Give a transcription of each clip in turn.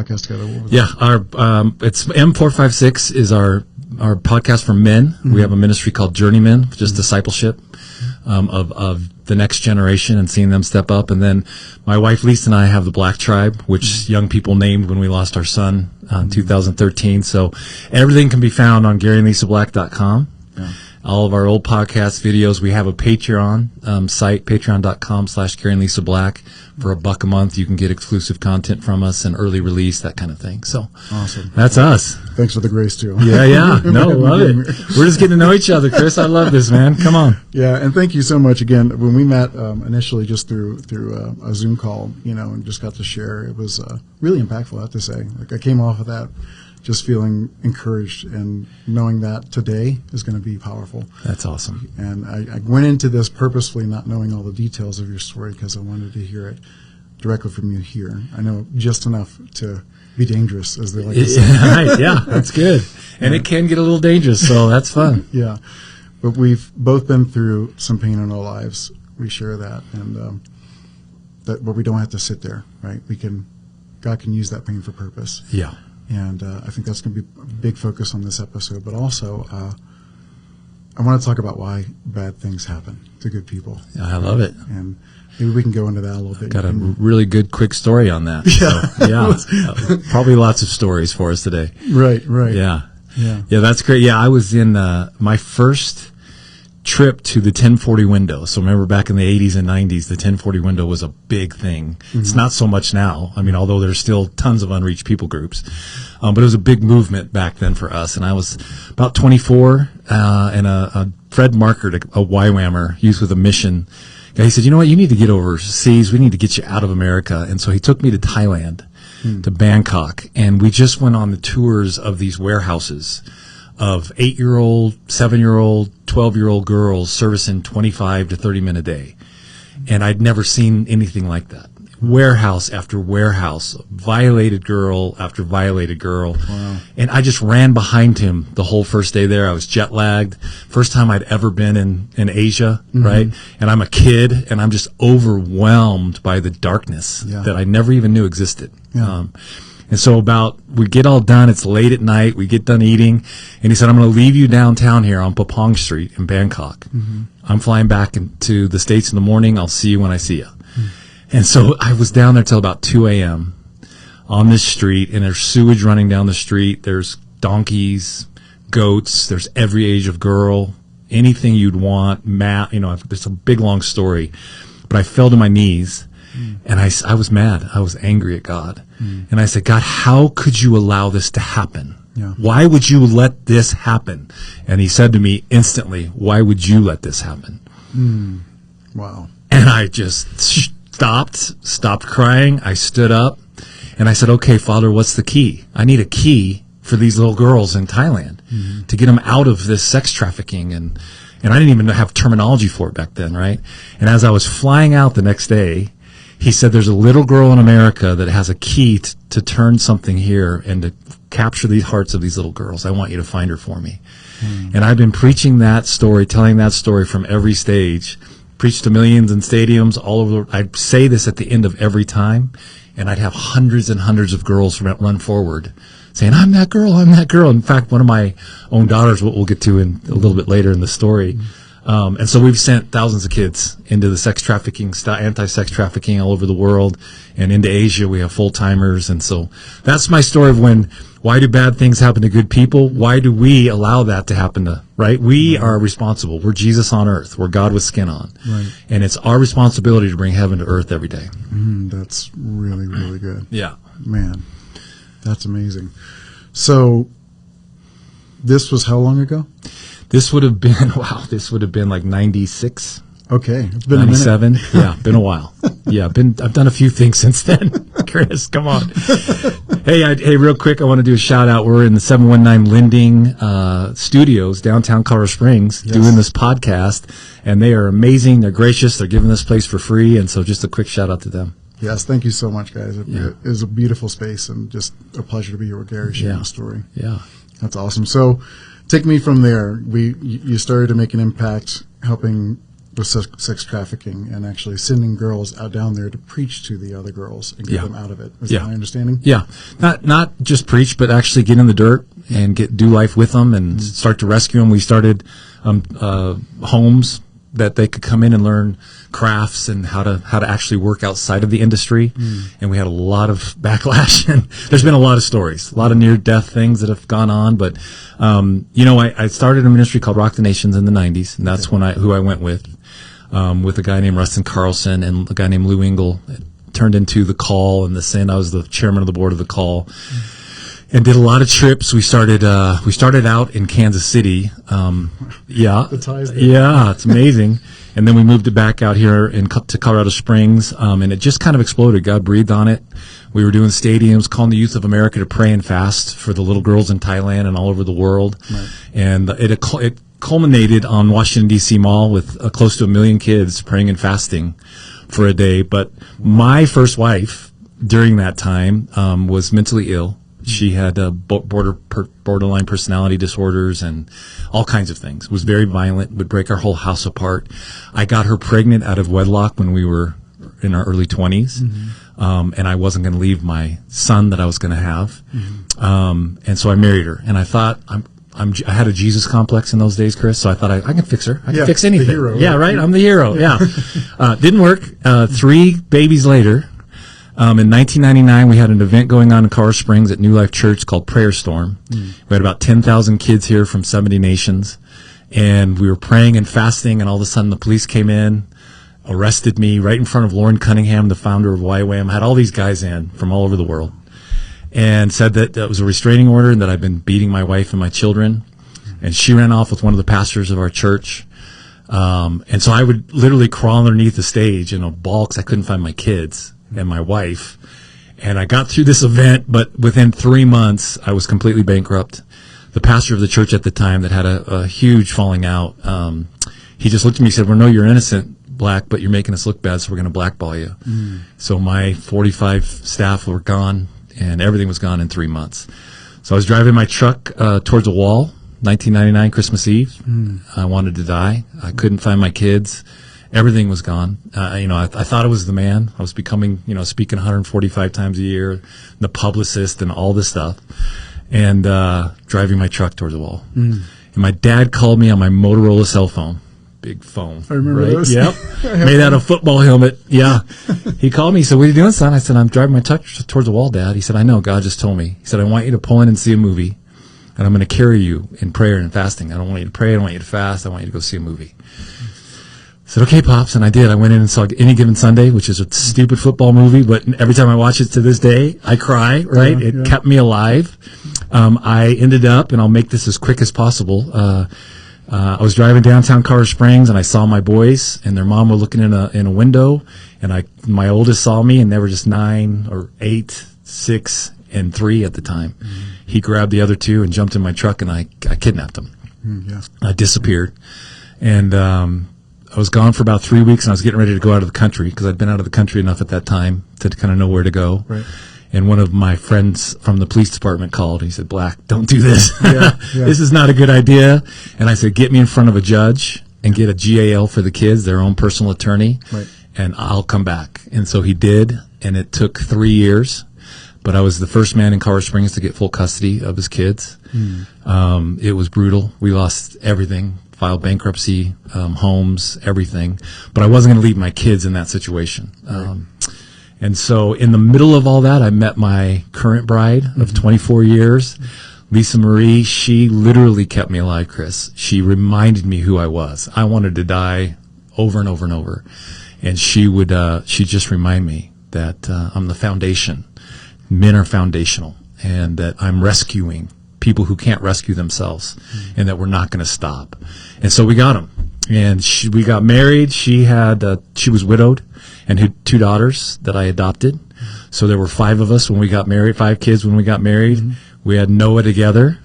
podcast together. What was Yeah, it's M456 is our podcast for men. Mm-hmm. We have a ministry called Journeymen, just discipleship of the next generation and seeing them step up. And then my wife Lisa and I have the Black Tribe, which young people named when we lost our son in 2013. So everything can be found on GaryandLisaBlack.com. Yeah. All of our old podcast videos. We have a Patreon site, patreon.com/GaryandLisaBlack. For $1 a month, you can get exclusive content from us and early release, that kind of thing. So awesome. That's us. Thanks for the grace, too. Yeah. No, love it. We're just getting to know each other, Chris. I love this, man. Come on. Yeah, and thank you so much again. When we met initially just through a Zoom call, and just got to share, it was really impactful, I have to say. Like, I came off of that just feeling encouraged and knowing that today is going to be powerful. That's awesome. And I went into this purposefully not knowing all the details of your story because I wanted to hear it directly from you here. I know just enough to be dangerous, as they like to say. Right, yeah, that's good. And it can get a little dangerous, so that's fun. Yeah. But we've both been through some pain in our lives. We share that. And but we don't have to sit there, right? God can use that pain for purpose. Yeah. And I think that's going to be a big focus on this episode. But also, I want to talk about why bad things happen to good people. Yeah, I love it. And maybe we can go into that a little bit. Got a really good, quick story on that. Yeah. So, probably lots of stories for us today. Right. Yeah, that's great. Yeah, I was in my first trip to the 1040 window. So remember back in the 80s and 90s, the 1040 window was a big thing. Mm-hmm. It's not so much now. I mean, although there's still tons of unreached people groups. But it was a big movement back then for us. And I was about 24, and a Fred Markert, a YWAMer, Youth with a Mission guy, he said, you know what, you need to get overseas. We need to get you out of America. And so he took me to Thailand, to Bangkok. And we just went on the tours of these warehouses of 8-year-old, 7-year-old, 12-year-old girls servicing 25 to 30 men a day. And I'd never seen anything like that. Warehouse after warehouse, violated girl after violated girl. Wow. And I just ran behind him the whole first day there. I was jet lagged. First time I'd ever been in Asia, right? And I'm a kid, and I'm just overwhelmed by the darkness that I never even knew existed. Yeah. And so we get all done, it's late at night, we get done eating, and he said, I'm going to leave you downtown here on Papong Street in Bangkok. Mm-hmm. I'm flying back to the States in the morning, I'll see you when I see you. Mm-hmm. And so I was down there till about 2 a.m. on this street, and there's sewage running down the street, there's donkeys, goats, there's every age of girl, anything you'd want, it's a big long story. But I fell to my knees. And I was mad. I was angry at God. And I said, God, how could you allow this to happen? Yeah. Why would you let this happen? And he said to me instantly, why would you let this happen? Wow. And I just stopped crying. I stood up and I said, okay, Father, what's the key? I need a key for these little girls in Thailand to get them out of this sex trafficking. And I didn't even have terminology for it back then, right? And as I was flying out the next day, he said, there's a little girl in America that has a key to turn something here and to capture the hearts of these little girls. I want you to find her for me. And I've been preaching that story, telling that story from every stage, preached to millions in stadiums all over. I'd say this at the end of every time, and I'd have hundreds and hundreds of girls run forward saying, I'm that girl, I'm that girl. In fact, one of my own daughters, what we'll get to in a little bit later in the story, and so we've sent thousands of kids into the sex trafficking, anti-sex trafficking all over the world, and into Asia. We have full-timers. And so that's my story of why do bad things happen to good people? Why do we allow that to happen right? We are responsible. We're Jesus on earth. We're God with skin on. Right. And it's our responsibility to bring heaven to earth every day. That's really, really good. Yeah. Man, that's amazing. So this was how long ago? This would have been like 96. Okay. It's been 97. Yeah, been a while. Yeah, I've done a few things since then. Chris, come on. Hey, real quick, I want to do a shout out. We're in the 719 Lending Studios, downtown Colorado Springs, doing this podcast, and they are amazing. They're gracious. They're giving this place for free, and so just a quick shout out to them. Yes, thank you so much, guys. It was a beautiful space, and just a pleasure to be here with Gary sharing the story. Yeah. That's awesome. So take me from there. You started to make an impact helping with sex trafficking and actually sending girls out down there to preach to the other girls and get Yeah. them out of it. Is Yeah. that my understanding? Yeah, not just preach, but actually get in the dirt and do life with them and start to rescue them. We started homes that they could come in and learn crafts and how to actually work outside of the industry. And we had a lot of backlash, and there's been a lot of stories, a lot of near-death things that have gone on. But I started a ministry called Rock the Nations in the '90s, and that's who I went with a guy named Rustin Carlson and a guy named Lou Engle. It turned into The Call and The Sin. I was the chairman of the board of The Call. And did a lot of trips. We started out in Kansas City. The ties there. Yeah, it's amazing. And then we moved it back out here to Colorado Springs. And it just kind of exploded. God breathed on it. We were doing stadiums, calling the youth of America to pray and fast for the little girls in Thailand and all over the world. Right. And it culminated on Washington D.C. Mall with close to 1 million kids praying and fasting for a day. But my first wife during that time was mentally ill. She had borderline personality disorders and all kinds of things. Was very violent, would break our whole house apart. I got her pregnant out of wedlock when we were in our early 20s, and I wasn't going to leave my son that I was going to have. And so I married her, and I thought I had a Jesus complex in those days, Chris, so I thought I can fix her. I can fix anything. The hero, yeah, right? I'm the hero, yeah. Didn't work. 3 babies later. In 1999, we had an event going on in Colorado Springs at New Life Church called Prayer Storm. We had about 10,000 kids here from 70 nations, and we were praying and fasting, and all of a sudden the police came in, arrested me right in front of Lauren Cunningham, the founder of YWAM, had all these guys in from all over the world, and said that that was a restraining order and that I'd been beating my wife and my children, and she ran off with one of the pastors of our church. And so I would literally crawl underneath the stage in a ball because I couldn't find my kids and my wife. And I got through this event, but within 3 months, I was completely bankrupt. The pastor of the church at the time that had a huge falling out, he just looked at me and said, "Well, no, you're innocent, Black, but you're making us look bad, so we're going to blackball you." So my 45 staff were gone, and everything was gone in 3 months. So I was driving my truck towards a wall, 1999, Christmas Eve. I wanted to die. I couldn't find my kids. Everything was gone. I thought I was the man. I was becoming, speaking 145 times a year, the publicist and all this stuff, and driving my truck towards the wall. And my dad called me on my Motorola cell phone. Big phone. I remember those. Yep. Made out of football helmet. Yeah. He called me. He said, "What are you doing, son?" I said, "I'm driving my truck towards the wall, Dad." He said, "I know. God just told me." He said, "I want you to pull in and see a movie, and I'm going to carry you in prayer and fasting. I don't want you to pray. I don't want you to fast. I want you to go see a movie." I said, "Okay, Pops," and I did. I went in and saw Any Given Sunday, which is a stupid football movie, but every time I watch it to this day, I cry, right? It kept me alive. I ended up, and I'll make this as quick as possible, I was driving downtown Colorado Springs, and I saw my boys, and their mom were looking in a window, and my oldest saw me, and they were just 9 or 8, 6, and 3 at the time. He grabbed the other 2 and jumped in my truck, and I kidnapped them. I disappeared. And I was gone for about 3 weeks, and I was getting ready to go out of the country because I'd been out of the country enough at that time to kind of know where to go. Right. And one of my friends from the police department called. He said, "Black, don't do this. This is not a good idea." And I said, "Get me in front of a judge and get a GAL for the kids, their own personal attorney, and I'll come back." And so he did, and it took 3 years. But I was the first man in Colorado Springs to get full custody of his kids. It was brutal. We lost everything. Filed bankruptcy, homes, everything. But I wasn't going to leave my kids in that situation. And so in the middle of all that, I met my current bride of 24 years, Lisa Marie. She literally kept me alive, Chris. She reminded me who I was. I wanted to die over and over and over. And she'd just remind me that I'm the foundation. Men are foundational, and that I'm rescuing people who can't rescue themselves, and that we're not going to stop. And so we got them, and we got married. She was widowed and had 2 daughters that I adopted. So there were 5 of us when we got married, 5 kids when we got married. We had Noah together.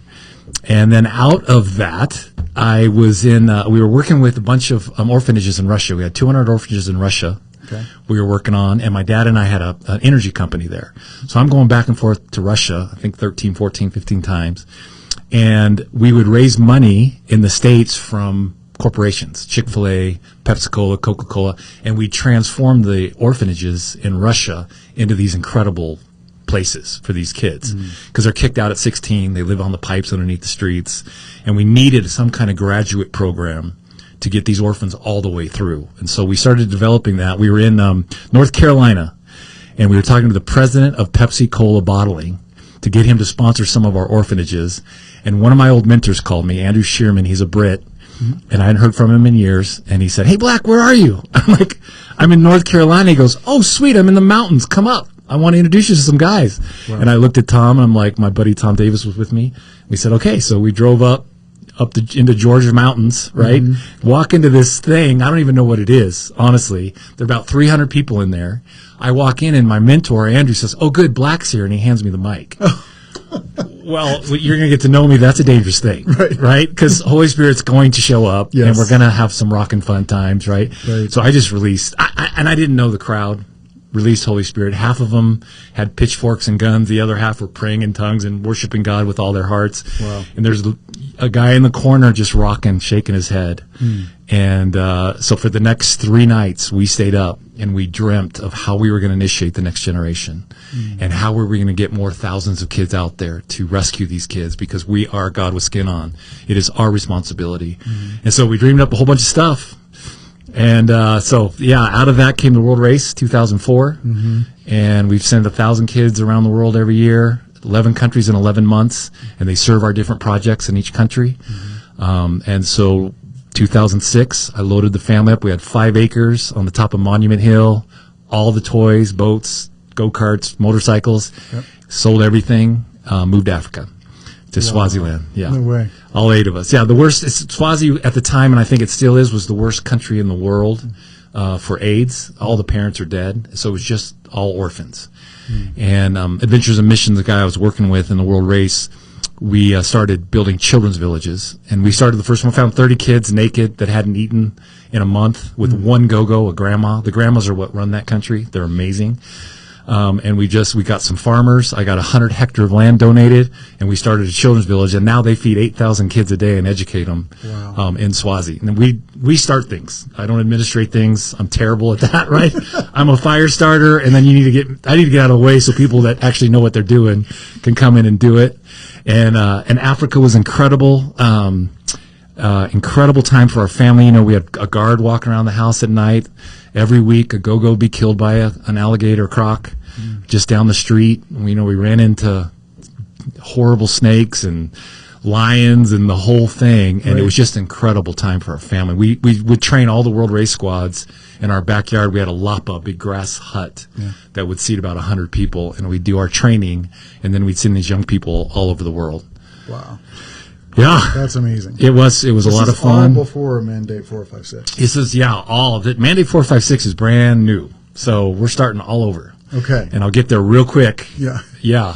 And then out of that, I was we were working with a bunch of orphanages in Russia. We had 200 orphanages in Russia. We were working on, and my dad and I had an energy company there. So I'm going back and forth to Russia, I think 13, 14, 15 times. And we would raise money in the States from corporations, Chick-fil-A, Pepsi-Cola, Coca-Cola, and we transformed the orphanages in Russia into these incredible places for these kids because they're kicked out at 16. They live on the pipes underneath the streets, and we needed some kind of graduate program to get these orphans all the way through. And so we started developing that. We were in North Carolina, and we were talking to the president of Pepsi-Cola Bottling to get him to sponsor some of our orphanages. And one of my old mentors called me, Andrew Shearman. He's a Brit, and I hadn't heard from him in years. And he said, "Hey, Black, where are you?" I'm like, "I'm in North Carolina." He goes, "Oh, sweet, I'm in the mountains. Come up. I want to introduce you to some guys." Wow. And I looked at Tom, and I'm like, my buddy Tom Davis was with me. We said, okay. So we drove into Georgia mountains, right? Walk into this thing. I don't even know what it is, honestly. There are about 300 people in there. I walk in, and my mentor, Andrew, says, "Oh, good, Black's here," and he hands me the mic. Well, you're going to get to know me. That's a dangerous thing, right? Because Holy Spirit's going to show up, and we're going to have some rockin' fun times, right? So I just released, and I didn't know the crowd. Released Holy Spirit. Half of them had pitchforks and guns. The other half were praying in tongues and worshiping God with all their hearts. Wow. And there's a guy in the corner just rocking, shaking his head. And so for the next 3 nights, we stayed up and we dreamt of how we were going to initiate the next generation and how we were going to get more thousands of kids out there to rescue these kids, because we are God with skin on. It is our responsibility. And so we dreamed up a whole bunch of stuff. And out of that came the World Race 2004, and we've sent 1,000 kids around the world every year, 11 countries in 11 months, and they serve our different projects in each country. And so 2006, I loaded the family up. We had 5 acres on the top of Monument Hill, all the toys, boats, go-karts, motorcycles, sold everything, moved to Africa. To Swaziland, No way. All 8 of us. Yeah, the worst. Swazi at the time, and I think it still is, was the worst country in the world for AIDS. All the parents are dead, so it was just all orphans. And Adventures and Missions, the guy I was working with in the World Race, we started building children's villages. And we started the first one, found 30 kids naked that hadn't eaten in a month with one go-go, a grandma. The grandmas are what run that country. They're amazing. And we got some farmers. I got 100 hectares of land donated, and we started a children's village, and now they feed 8,000 kids a day and educate them in Swazi. And we start things. I don't administrate things. I'm terrible at that, right? I'm a fire starter, and then I need to get out of the way so people that actually know what they're doing can come in and do it. And Africa was incredible. Incredible time for our family. You know, we had a guard walking around the house at night. Every week, a go-go would be killed by an alligator croc just down the street. We ran into horrible snakes and lions and the whole thing, and it was just an incredible time for our family. We would train all the World Race squads in our backyard. We had a lapa, big grass hut that would seat about 100 people, and we'd do our training, and then we'd send these young people all over the world. Wow. Yeah. That's amazing. It was a lot of fun. All before Mandate 456. This is, all of it. Mandate 456 is brand new. So we're starting all over. Okay. And I'll get there real quick. Yeah. Yeah.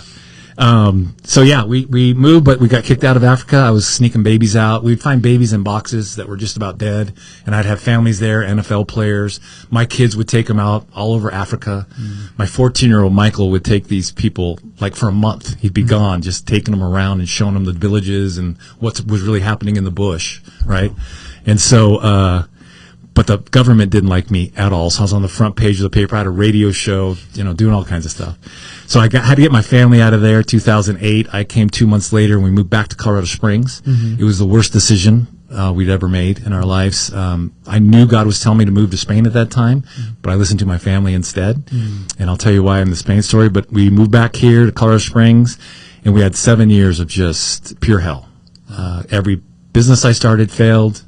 We moved, but we got kicked out of Africa. I was sneaking babies out. We'd find babies in boxes that were just about dead, and I'd have families there, NFL players. My kids would take them out all over Africa. My 14-year-old Michael would take these people, like for a month. He'd be gone, just taking them around and showing them the villages and what was really happening in the bush, right? And so, but the government didn't like me at all. So I was on the front page of the paper. I had a radio show, doing all kinds of stuff. So I had to get my family out of there. 2008, I came 2 months later, and we moved back to Colorado Springs. It was the worst decision we'd ever made in our lives. I knew God was telling me to move to Spain at that time, but I listened to my family instead. And I'll tell you why in the Spain story. But we moved back here to Colorado Springs, and we had 7 years of just pure hell. Every business I started failed.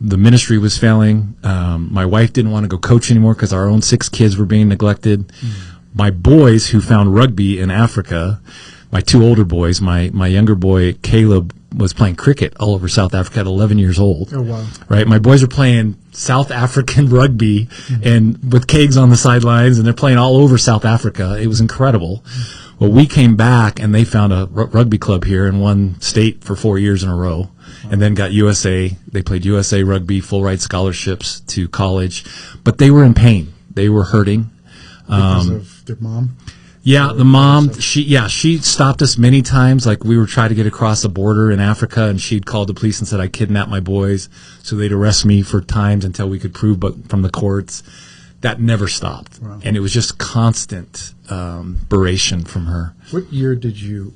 The ministry was failing. My wife didn't want to go coach anymore because our own 6 kids were being neglected. My boys, who found rugby in Africa, my 2 older boys, my younger boy, Caleb, was playing cricket all over South Africa at 11 years old. Oh, wow. Right? My boys are playing South African rugby and with kegs on the sidelines, and they're playing all over South Africa. It was incredible. Well, we came back, and they found a rugby club here and won state for 4 years in a row. And then got USA. They played USA rugby, full ride scholarships to college. But they were in pain. They were hurting. Because of their mom? Yeah, the mom, she stopped us many times. Like, we were trying to get across the border in Africa, and she'd called the police and said I kidnapped my boys, so they'd arrest me for times until we could prove, but from the courts. That never stopped. Wow. And it was just constant beration from her. What year did you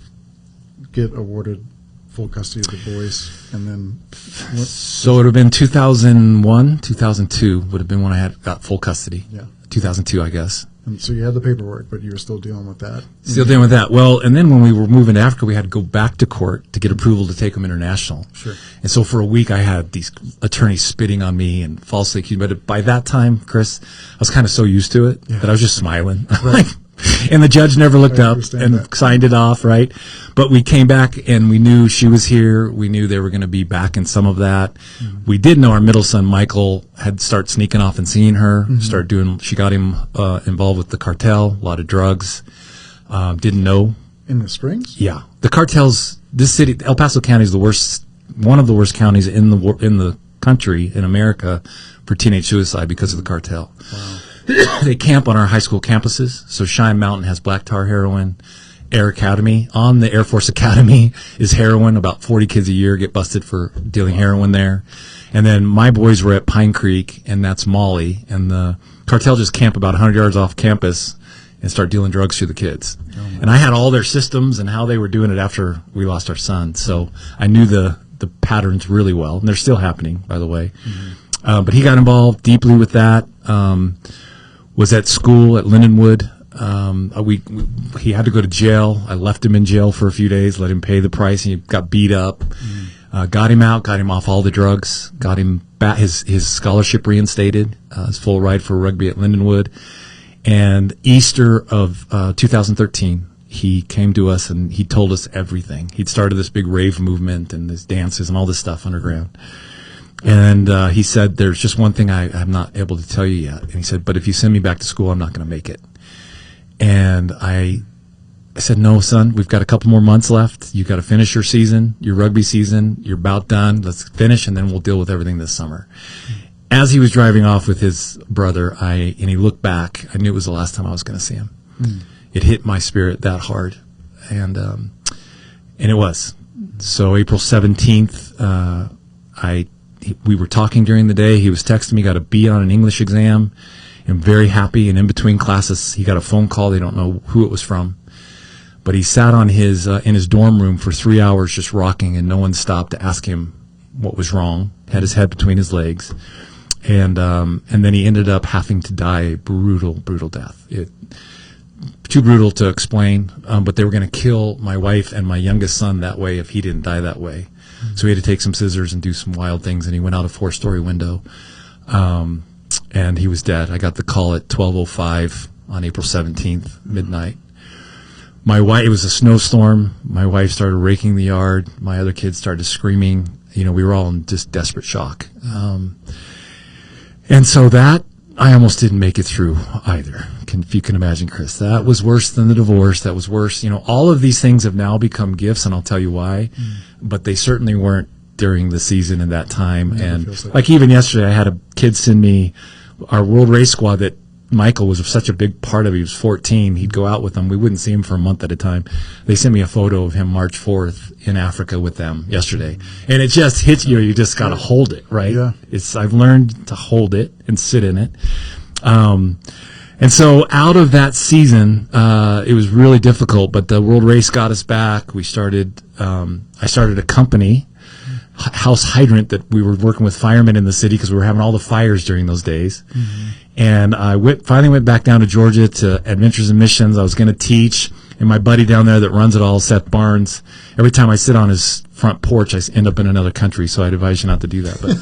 get awarded full custody of the boys? And then So it would have been 2001, 2002 would have been when I got full custody. Yeah. 2002, I guess. And so you had the paperwork, but you were still dealing with that. Still dealing with that. Well, and then when we were moving to Africa, we had to go back to court to get approval to take them international. Sure. And so for a week, I had these attorneys spitting on me and falsely accused. But by that time, Chris, I was kind of so used to it that I was just smiling. Like, and the judge never looked up and signed it off, right? But we came back and we knew she was here. We knew they were going to be back in some of that. Mm-hmm. We did know our middle son, Michael, had started sneaking off and seeing her, she got him involved with the cartel, a lot of drugs. Didn't know. In the Springs? Yeah. The cartels, this city, El Paso County is the worst, one of the worst counties in the country, in America, for teenage suicide because of the cartel. Wow. They camp on our high school campuses. So Cheyenne Mountain has black tar heroin. Air Academy, on the Air Force Academy, is heroin. About 40 kids a year get busted for dealing heroin there. And then my boys were at Pine Creek, and that's Molly. And the cartel just camp about 100 yards off campus and start dealing drugs through the kids. And I had all their systems and how they were doing it after we lost our son. So I knew the patterns really well. And they're still happening, by the way. Mm-hmm. But he got involved deeply with that. Was at school at Lindenwood. He had to go to jail. I left him in jail for a few days, let him pay the price. He got beat up. Got him out, got him off all the drugs, got him back his scholarship reinstated, his full ride for rugby at Lindenwood. And Easter of 2013, he came to us and he told us everything. He'd started this big rave movement and these dances and all this stuff underground. And he said, there's just one thing I'm not able to tell you yet. And he said, but if you send me back to school, I'm not going to make it. And I said, no, son, we've got a couple more months left. You've got to finish your season, your rugby season. You're about done. Let's finish, and then we'll deal with everything this summer. As he was driving off with his brother, and he looked back, I knew it was the last time I was going to see him. It hit my spirit that hard. And it was. So April 17th, we were talking during the day. He was texting me, got a B on an English exam, and very happy. And in between classes, he got a phone call. They don't know who it was from. But he sat on his in his dorm room for 3 hours just rocking, and no one stopped to ask him what was wrong. Had his head between his legs. And then he ended up having to die a brutal, brutal death. Too brutal to explain, but they were going to kill my wife and my youngest son that way if he didn't die that way. So he had to take some scissors and do some wild things, and he went out a 4-story window, and he was dead. I got the call at 12:05 on April 17th, midnight. My wife, it was a snowstorm. My wife started raking the yard. My other kids started screaming. We were all in just desperate shock. And so that, I almost didn't make it through either. If you can imagine, Chris, that was worse than the divorce. That was worse. All of these things have now become gifts, and I'll tell you why. But they certainly weren't during the season and that time. And like even yesterday, I had a kid send me our World Race Squad that Michael was such a big part of. He was 14. He'd go out with them. We wouldn't see him for a month at a time. They sent me a photo of him March 4th in Africa with them yesterday. And it just hits you. You just got to hold it, right? Yeah. I've learned to hold it and sit in it. And so out of that season, it was really difficult, but the World Race got us back. I started a company, House Hydrant, that we were working with firemen in the city because we were having all the fires during those days. And I finally went back down to Georgia to Adventures in Missions. I was going to teach, and my buddy down there that runs it all, Seth Barnes, every time I sit on his front porch, I end up in another country, so I'd advise you not to do that. But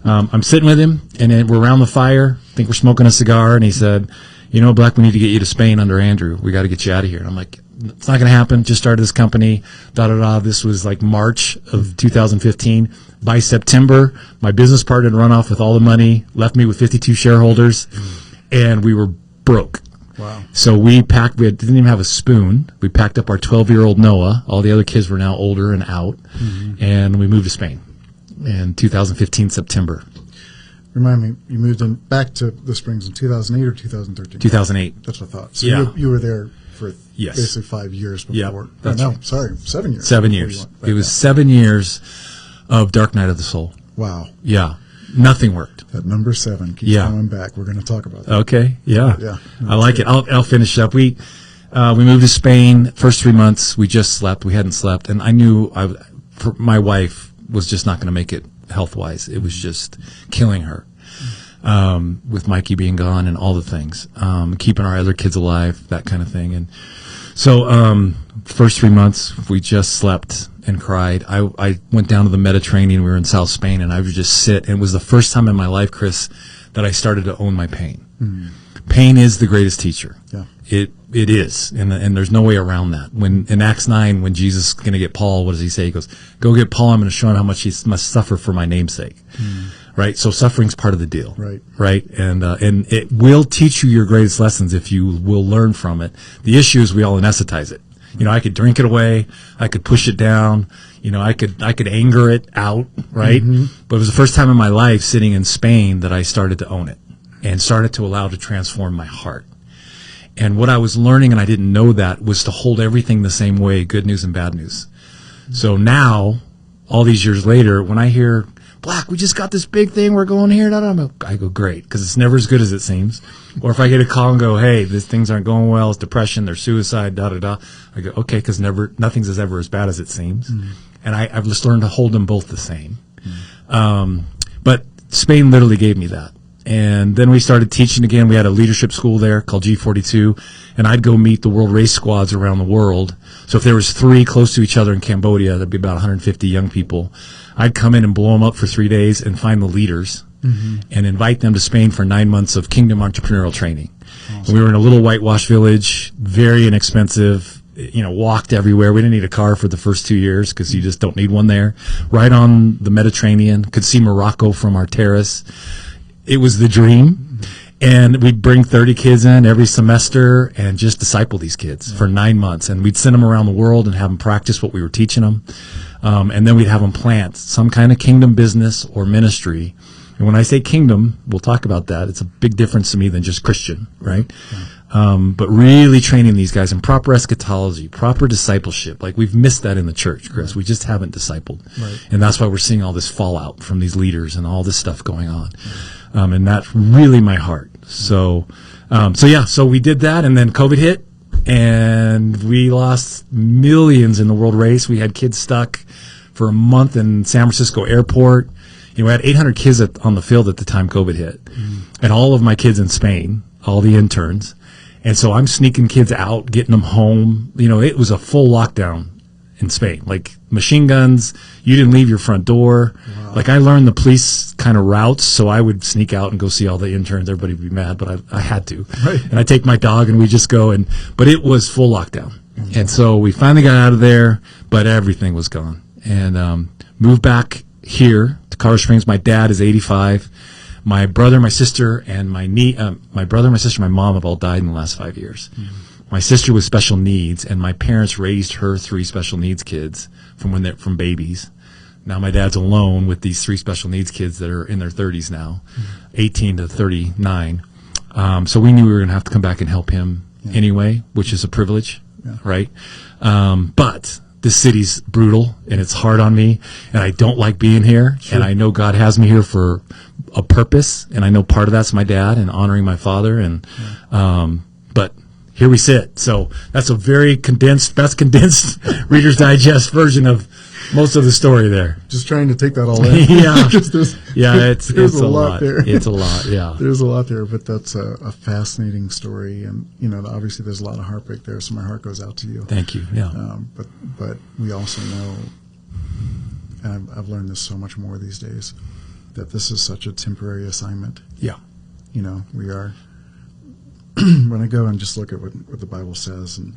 I'm sitting with him, and then we're around the fire. I think we're smoking a cigar, and he said, Black, we need to get you to Spain under Andrew. We got to get you out of here. And I'm like, it's not going to happen. Just started this company, da-da-da. This was like March of 2015. By September, my business partner had run off with all the money, left me with 52 shareholders, and we were broke. Wow. So we didn't even have a spoon. We packed up our 12-year-old Noah. All the other kids were now older and out, and we moved to Spain in 2015, September. Remind me, you moved back to the Springs in 2008 or 2013? 2008. That's what I thought. So Yeah. you were there for Yes. basically 5 years Yep, before. that's no, right. sorry, 7 years. 7 before you years. went back It was out. 7 years of dark night of the soul. Wow. Yeah. Nothing worked. That number 7 keeps Yeah. coming back. We're going to talk about that. Okay. Yeah. Yeah. I like it. I'll finish up. We moved to Spain. First 3 months, we just slept. We hadn't slept. And I knew my wife was just not going to make it health-wise. It was just killing her. With Mikey being gone and all the things, keeping our other kids alive, that kind of thing. And so, first 3 months, we just slept and cried. I went down to the Mediterranean. We were in South Spain, and I would just sit. And it was the first time in my life, Chris, that I started to own my pain. Pain is the greatest teacher. Yeah. It is, and there's no way around that. When in Acts 9, when Jesus is going to get Paul, what does he say? He goes, "Go get Paul. I'm going to show him how much he must suffer for my name's sake." Right. So suffering's part of the deal. Right. Right. And it will teach you your greatest lessons if you will learn from it. The issue is we all anesthetize it. You know, I could drink it away. I could push it down. You know, I could anger it out. Right. But it was the first time in my life sitting in Spain that I started to own it and started to allow it to transform my heart. And what I was learning, and I didn't know that, was to hold everything the same way, good news and bad news. So now, all these years later, when I hear, Black, we just got this big thing, we're going here, I go, great, because it's never as good as it seems. Or if I get a call and go, hey, these things aren't going well, it's depression, there's suicide, I go, okay, because nothing's ever as bad as it seems. And I've just learned to hold them both the same. But Spain literally gave me that. And then we started teaching again. We had a leadership school there called G42, and I'd go meet the world race squads around the world. So if there was 3 close to each other in Cambodia, there'd be about 150 young people. I'd come in and blow them up for 3 days and find the leaders and invite them to Spain for 9 months of kingdom entrepreneurial training. Awesome. And we were in a little whitewash village, very inexpensive, you know, walked everywhere. We didn't need a car for the first 2 years because you just don't need one there. Right on the Mediterranean, could see Morocco from our terrace. It was the dream, and we'd bring 30 kids in every semester and just disciple these kids for 9 months. And we'd send them around the world and have them practice what we were teaching them. And then we'd have them plant some kind of kingdom business or ministry. And when I say kingdom, we'll talk about that. It's a big difference to me than just Christian, right? But really training these guys in proper eschatology, proper discipleship. Like, we've missed that in the church, Chris. We just haven't discipled. Right. And that's why we're seeing all this fallout from these leaders and all this stuff going on. And that's really my heart. So we did that, and then COVID hit, and we lost millions in the world race. We had kids stuck for a month in San Francisco airport. You know, we had 800 kids on the field at the time COVID hit, and all of my kids in Spain, all the interns. And so I'm sneaking kids out, getting them home. You know, it was a full lockdown in Spain. Like, machine guns, you didn't leave your front door. Wow. Like, I learned the police kind of routes, so I would sneak out and go see all the interns. Everybody would be mad, but I had to. Right. And I'd take my dog and we'd just go. But it was full lockdown. And so we finally got out of there, but everything was gone. And moved back here to Colorado Springs. My dad is 85. My brother, my sister, and my mom have all died in the last 5 years. My sister was special needs, and my parents raised her 3 special needs kids from babies. Now my dad's alone with these 3 special needs kids that are in their 30s now, 18 to 39. So we knew we were going to have to come back and help him anyway, which is a privilege, right? But this city's brutal, and it's hard on me, and I don't like being here. Sure. And I know God has me here for a purpose, and I know part of that's my dad and honoring my father. And but here we sit. So that's a very condensed Reader's Digest version of most of the story there. Just trying to take that all in. It's a lot there. It's a lot, yeah. There's a lot there, but that's a fascinating story. And, you know, obviously there's a lot of heartbreak there, so my heart goes out to you. Thank you, yeah. But we also know, and I've learned this so much more these days, that this is such a temporary assignment. Yeah. You know, we are, when I go and just look at what the Bible says, and,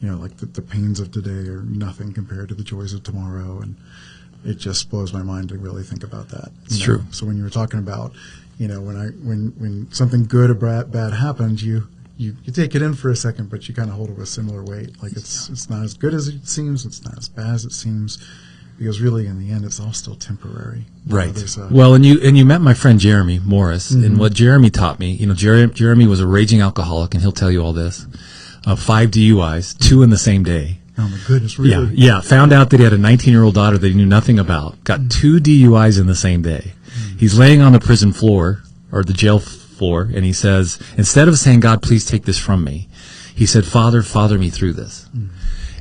you know, like the pains of today are nothing compared to the joys of tomorrow, and it just blows my mind to really think about that. It's true. So when you were talking about, you know, when something good or bad happens, you take it in for a second, but you kind of hold it with similar weight. Like it's not as good as it seems, it's not as bad as it seems, because really in the end it's all still temporary. Right. Well, and you met my friend Jeremy Morris, and what Jeremy taught me, you know, Jeremy was a raging alcoholic, and he'll tell you all this. 5 DUIs, 2 in the same day. Oh my goodness, really? Yeah. Found out that he had a 19-year-old daughter that he knew nothing about. Got 2 DUIs in the same day. He's laying on the prison floor or the jail floor, and he says, instead of saying, God, please take this from me, he said, Father, father me through this.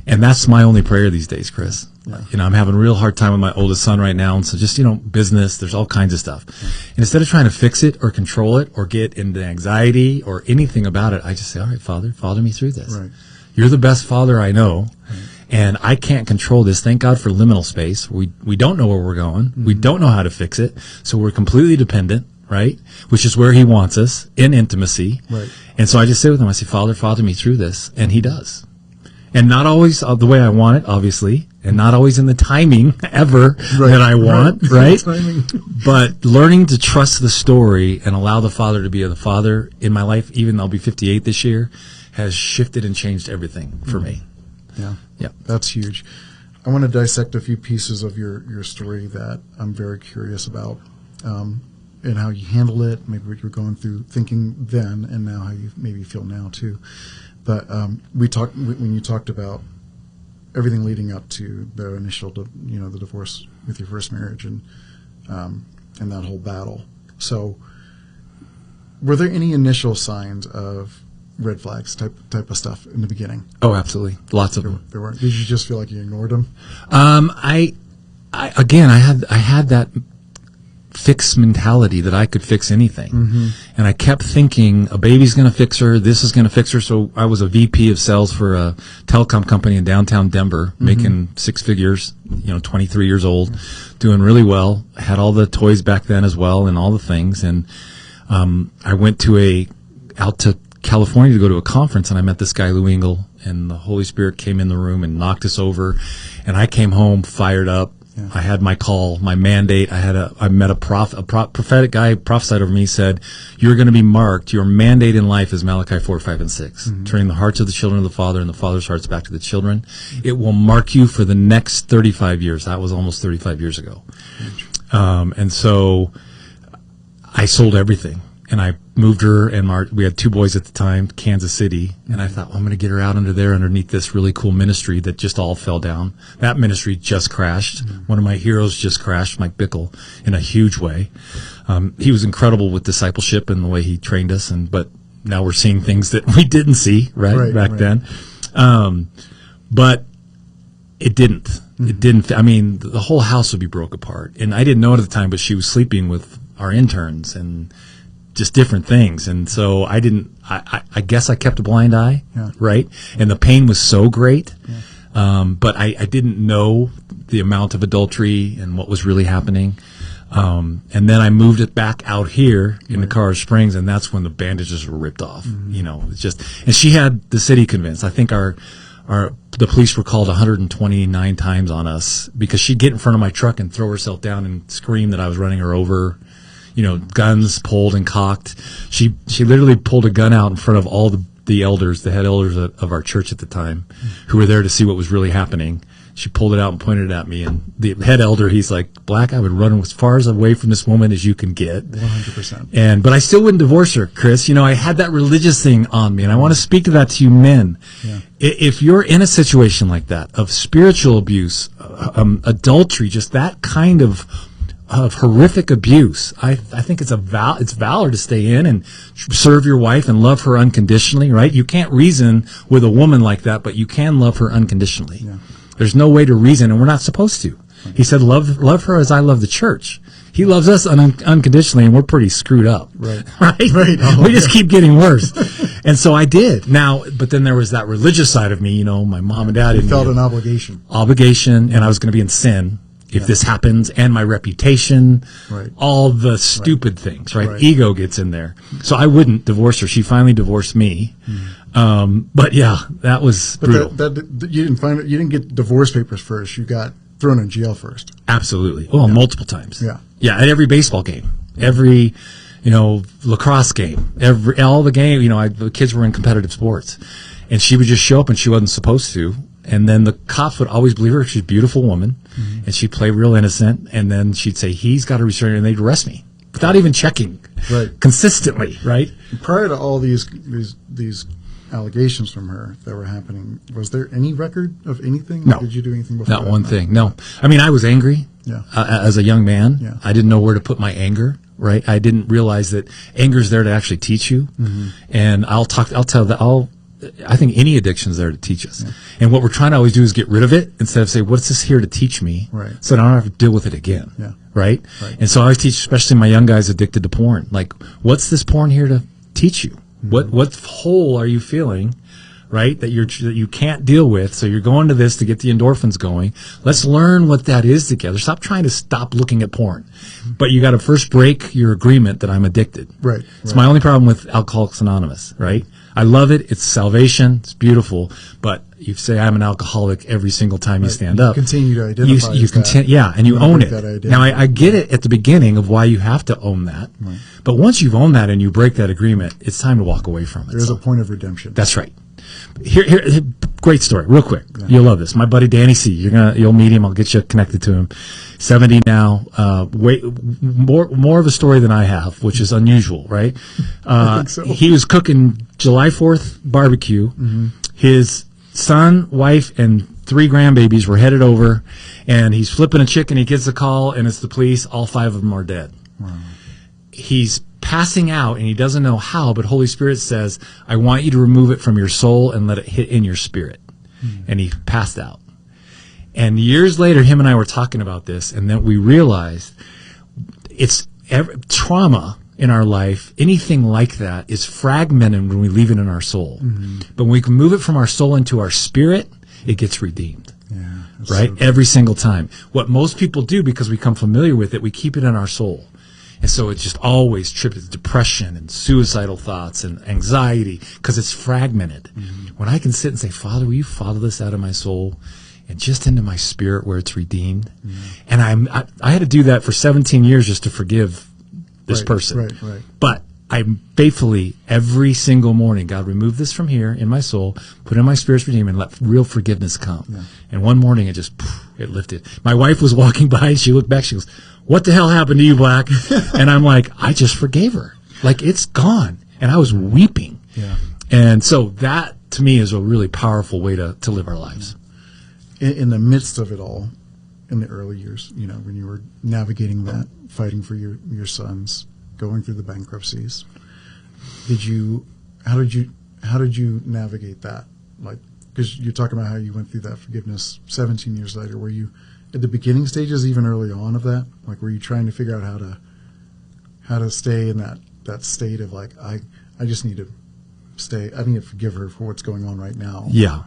And that's my only prayer these days, Chris. Yeah. You know, I'm having a real hard time with my oldest son right now. And so just, business, there's all kinds of stuff. And instead of trying to fix it or control it or get into anxiety or anything about it, I just say, all right, Father, father me through this. Right. You're the best father I know. And I can't control this. Thank God for liminal space. We don't know where we're going. We don't know how to fix it. So we're completely dependent, right? Which is where he wants us, in intimacy. Right. And so I just sit with him. I say, Father, father me through this. And he does. And not always the way I want it, obviously, and not always in the timing ever that I want, right? Timing. But learning to trust the story and allow the Father to be the Father in my life, even though I'll be 58 this year, has shifted and changed everything for me. Yeah. Yeah. That's huge. I want to dissect a few pieces of your story that I'm very curious about, and how you handled it, maybe what you're going through thinking then, and now how you maybe feel now too. But when you talked about everything leading up to the initial, the divorce with your first marriage and that whole battle. So, were there any initial signs of red flags type of stuff in the beginning? Oh, absolutely. Lots of them. There were. Did you just feel like you ignored them? I had that fixed mentality that I could fix anything. And I kept thinking a baby's going to fix her. This is going to fix her. So I was a VP of sales for a telecom company in downtown Denver, making 6 figures, 23 years old, doing really well. Had all the toys back then as well and all the things. And, I went out to California to go to a conference, and I met this guy, Lou Engle, and the Holy Spirit came in the room and knocked us over. And I came home fired up. Yeah. I had my call, my mandate. I met a prophetic guy prophesied over me, said, you're going to be marked. Your mandate in life is Malachi 4, 5, and 6. Turning the hearts of the children to the Father and the Father's hearts back to the children. It will mark you for the next 35 years. That was almost 35 years ago. And so I sold everything. And I moved her, and we had 2 boys at the time, Kansas City, and I thought, I'm going to get her out under there underneath this really cool ministry that just all fell down. That ministry just crashed. One of my heroes just crashed, Mike Bickle, in a huge way. He was incredible with discipleship and the way he trained us, but now we're seeing things that we didn't see back then. But it didn't. It didn't. I mean, the whole house would be broke apart, and I didn't know it at the time, but she was sleeping with our interns and just different things. And so I guess I kept a blind eye, right? And the pain was so great. But I didn't know the amount of adultery and what was really happening. And then I moved it back out here in the Colorado Springs, and that's when the bandages were ripped off. It's just, and she had the city convinced. I think the police were called 129 times on us because she'd get in front of my truck and throw herself down and scream that I was running her over. Guns pulled and cocked. She literally pulled a gun out in front of all the elders, the head elders of our church at the time, who were there to see what was really happening. She pulled it out and pointed it at me, and the head elder, he's like, Black, I would run as far away from this woman as you can get. 100%. But I still wouldn't divorce her, Chris. I had that religious thing on me, and I want to speak to that to you men. Yeah. If you're in a situation like that, of spiritual abuse, adultery, just that kind of horrific abuse, I think it's valor to stay in and serve your wife and love her unconditionally, right? You can't reason with a woman like that, but you can love her unconditionally. Yeah. There's no way to reason, and we're not supposed to. Right. He said, love her as I love the church. He loves us unconditionally, and we're pretty screwed up. Right. Right? Oh, we just keep getting worse. And so I did. Now, but then there was that religious side of me, my mom and dad. You felt an obligation. And I was going to be in sin if this happens, and my reputation, all the stupid things, right? Ego gets in there. So I wouldn't divorce her. She finally divorced me. But yeah, that was brutal. You didn't get divorce papers first. You got thrown in jail first. Absolutely. Oh, multiple times. Yeah. Yeah, at every baseball game, every, lacrosse game, all the game, the kids were in competitive sports. And she would just show up, and she wasn't supposed to. And then the cops would always believe her. She's a beautiful woman, and she'd play real innocent. And then she'd say, he's got a restraining order, and they'd arrest me without even checking consistently, right? Prior to all these allegations from her that were happening. Was there any record of anything? No. Did you do anything before Not that? one thing. No. I mean, I was angry Yeah. as a young man. Yeah. I didn't know where to put my anger, right? I didn't realize that anger is there to actually teach you. Mm-hmm. And I think any addiction is there to teach us. Yeah. And what we're trying to always do is get rid of it instead of say, what's this here to teach me? Right. So that I don't have to deal with it again. Yeah. Right? Right. And so I always teach, especially my young guys addicted to porn, like, what's this porn here to teach you? Mm-hmm. What hole are you feeling? Right, that you can't deal with, so you're going to this to get the endorphins going. Let's learn what that is together. Stop trying to stop looking at porn, but you got to first break your agreement that I'm addicted. Right. It's my only problem with Alcoholics Anonymous. Right, I love it. It's salvation. It's beautiful. But you say I'm an alcoholic every single time you stand up. Continue to identify. You as that. continue, yeah, and you own break that it. identity. Now I get it at the beginning of why you have to own that, Right. but once you've owned that and you break that agreement, it's time to walk away from it. There's So- a point of redemption. That's right. Here, great story, real quick. Yeah. You'll love this. My buddy Danny C. You'll meet him. I'll get you connected to him. 70 now. More of a story than I have, which is unusual, right? I think so. He was cooking July 4th barbecue. Mm-hmm. His son, wife, and 3 grandbabies were headed over, and he's flipping a chicken. He gets a call, and it's the police. All 5 of them are dead. Wow. He's passing out, and he doesn't know how, but Holy Spirit says, I want you to remove it from your soul and let it hit in your spirit. And he passed out. And years later, him and I were talking about this, and then we realized trauma in our life, anything like that, is fragmented when we leave it in our soul. Mm-hmm. But when we can move it from our soul into our spirit, it gets redeemed. Yeah, right? So every single time. What most people do, because we become familiar with it, we keep it in our soul. And so it just always trips depression and suicidal thoughts and anxiety because it's fragmented. Mm-hmm. When I can sit and say, Father, will you follow this out of my soul and just into my spirit where it's redeemed? Mm-hmm. And I had to do that for 17 years just to forgive this person. Right. But I'm faithfully every single morning, God, remove this from here in my soul, put it in my spirit's redeemed, and let real forgiveness come. Yeah. And one morning it lifted. My wife was walking by and she looked back. She goes, what the hell happened to you, Black? And I'm like, I just forgave her. Like, it's gone. And I was weeping. Yeah. And so that, to me, is a really powerful way to live our lives. In the midst of it all, in the early years, when you were navigating that, fighting for your sons, going through the bankruptcies, how did you navigate that? Like, because you're talking about how you went through that forgiveness 17 years later. Were you at the beginning stages, even early on of that? Like, were you trying to figure out how to stay in that state of like, I just need to stay, I need to forgive her for what's going on right now? Yeah.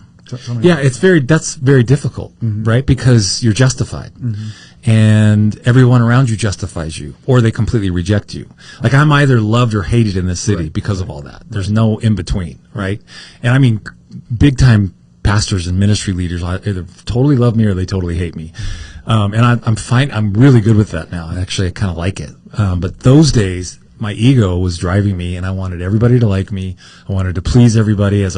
Yeah, that's very difficult, mm-hmm. right? Because you're justified. Mm-hmm. And everyone around you justifies you, or they completely reject you. Like, I'm either loved or hated in this city because of all that. There's no in between, right? And I mean, big time pastors and ministry leaders either totally love me or they totally hate me. And I'm fine. I'm really good with that now. Actually, I kind of like it. But those days, my ego was driving me, and I wanted everybody to like me. I wanted to please everybody I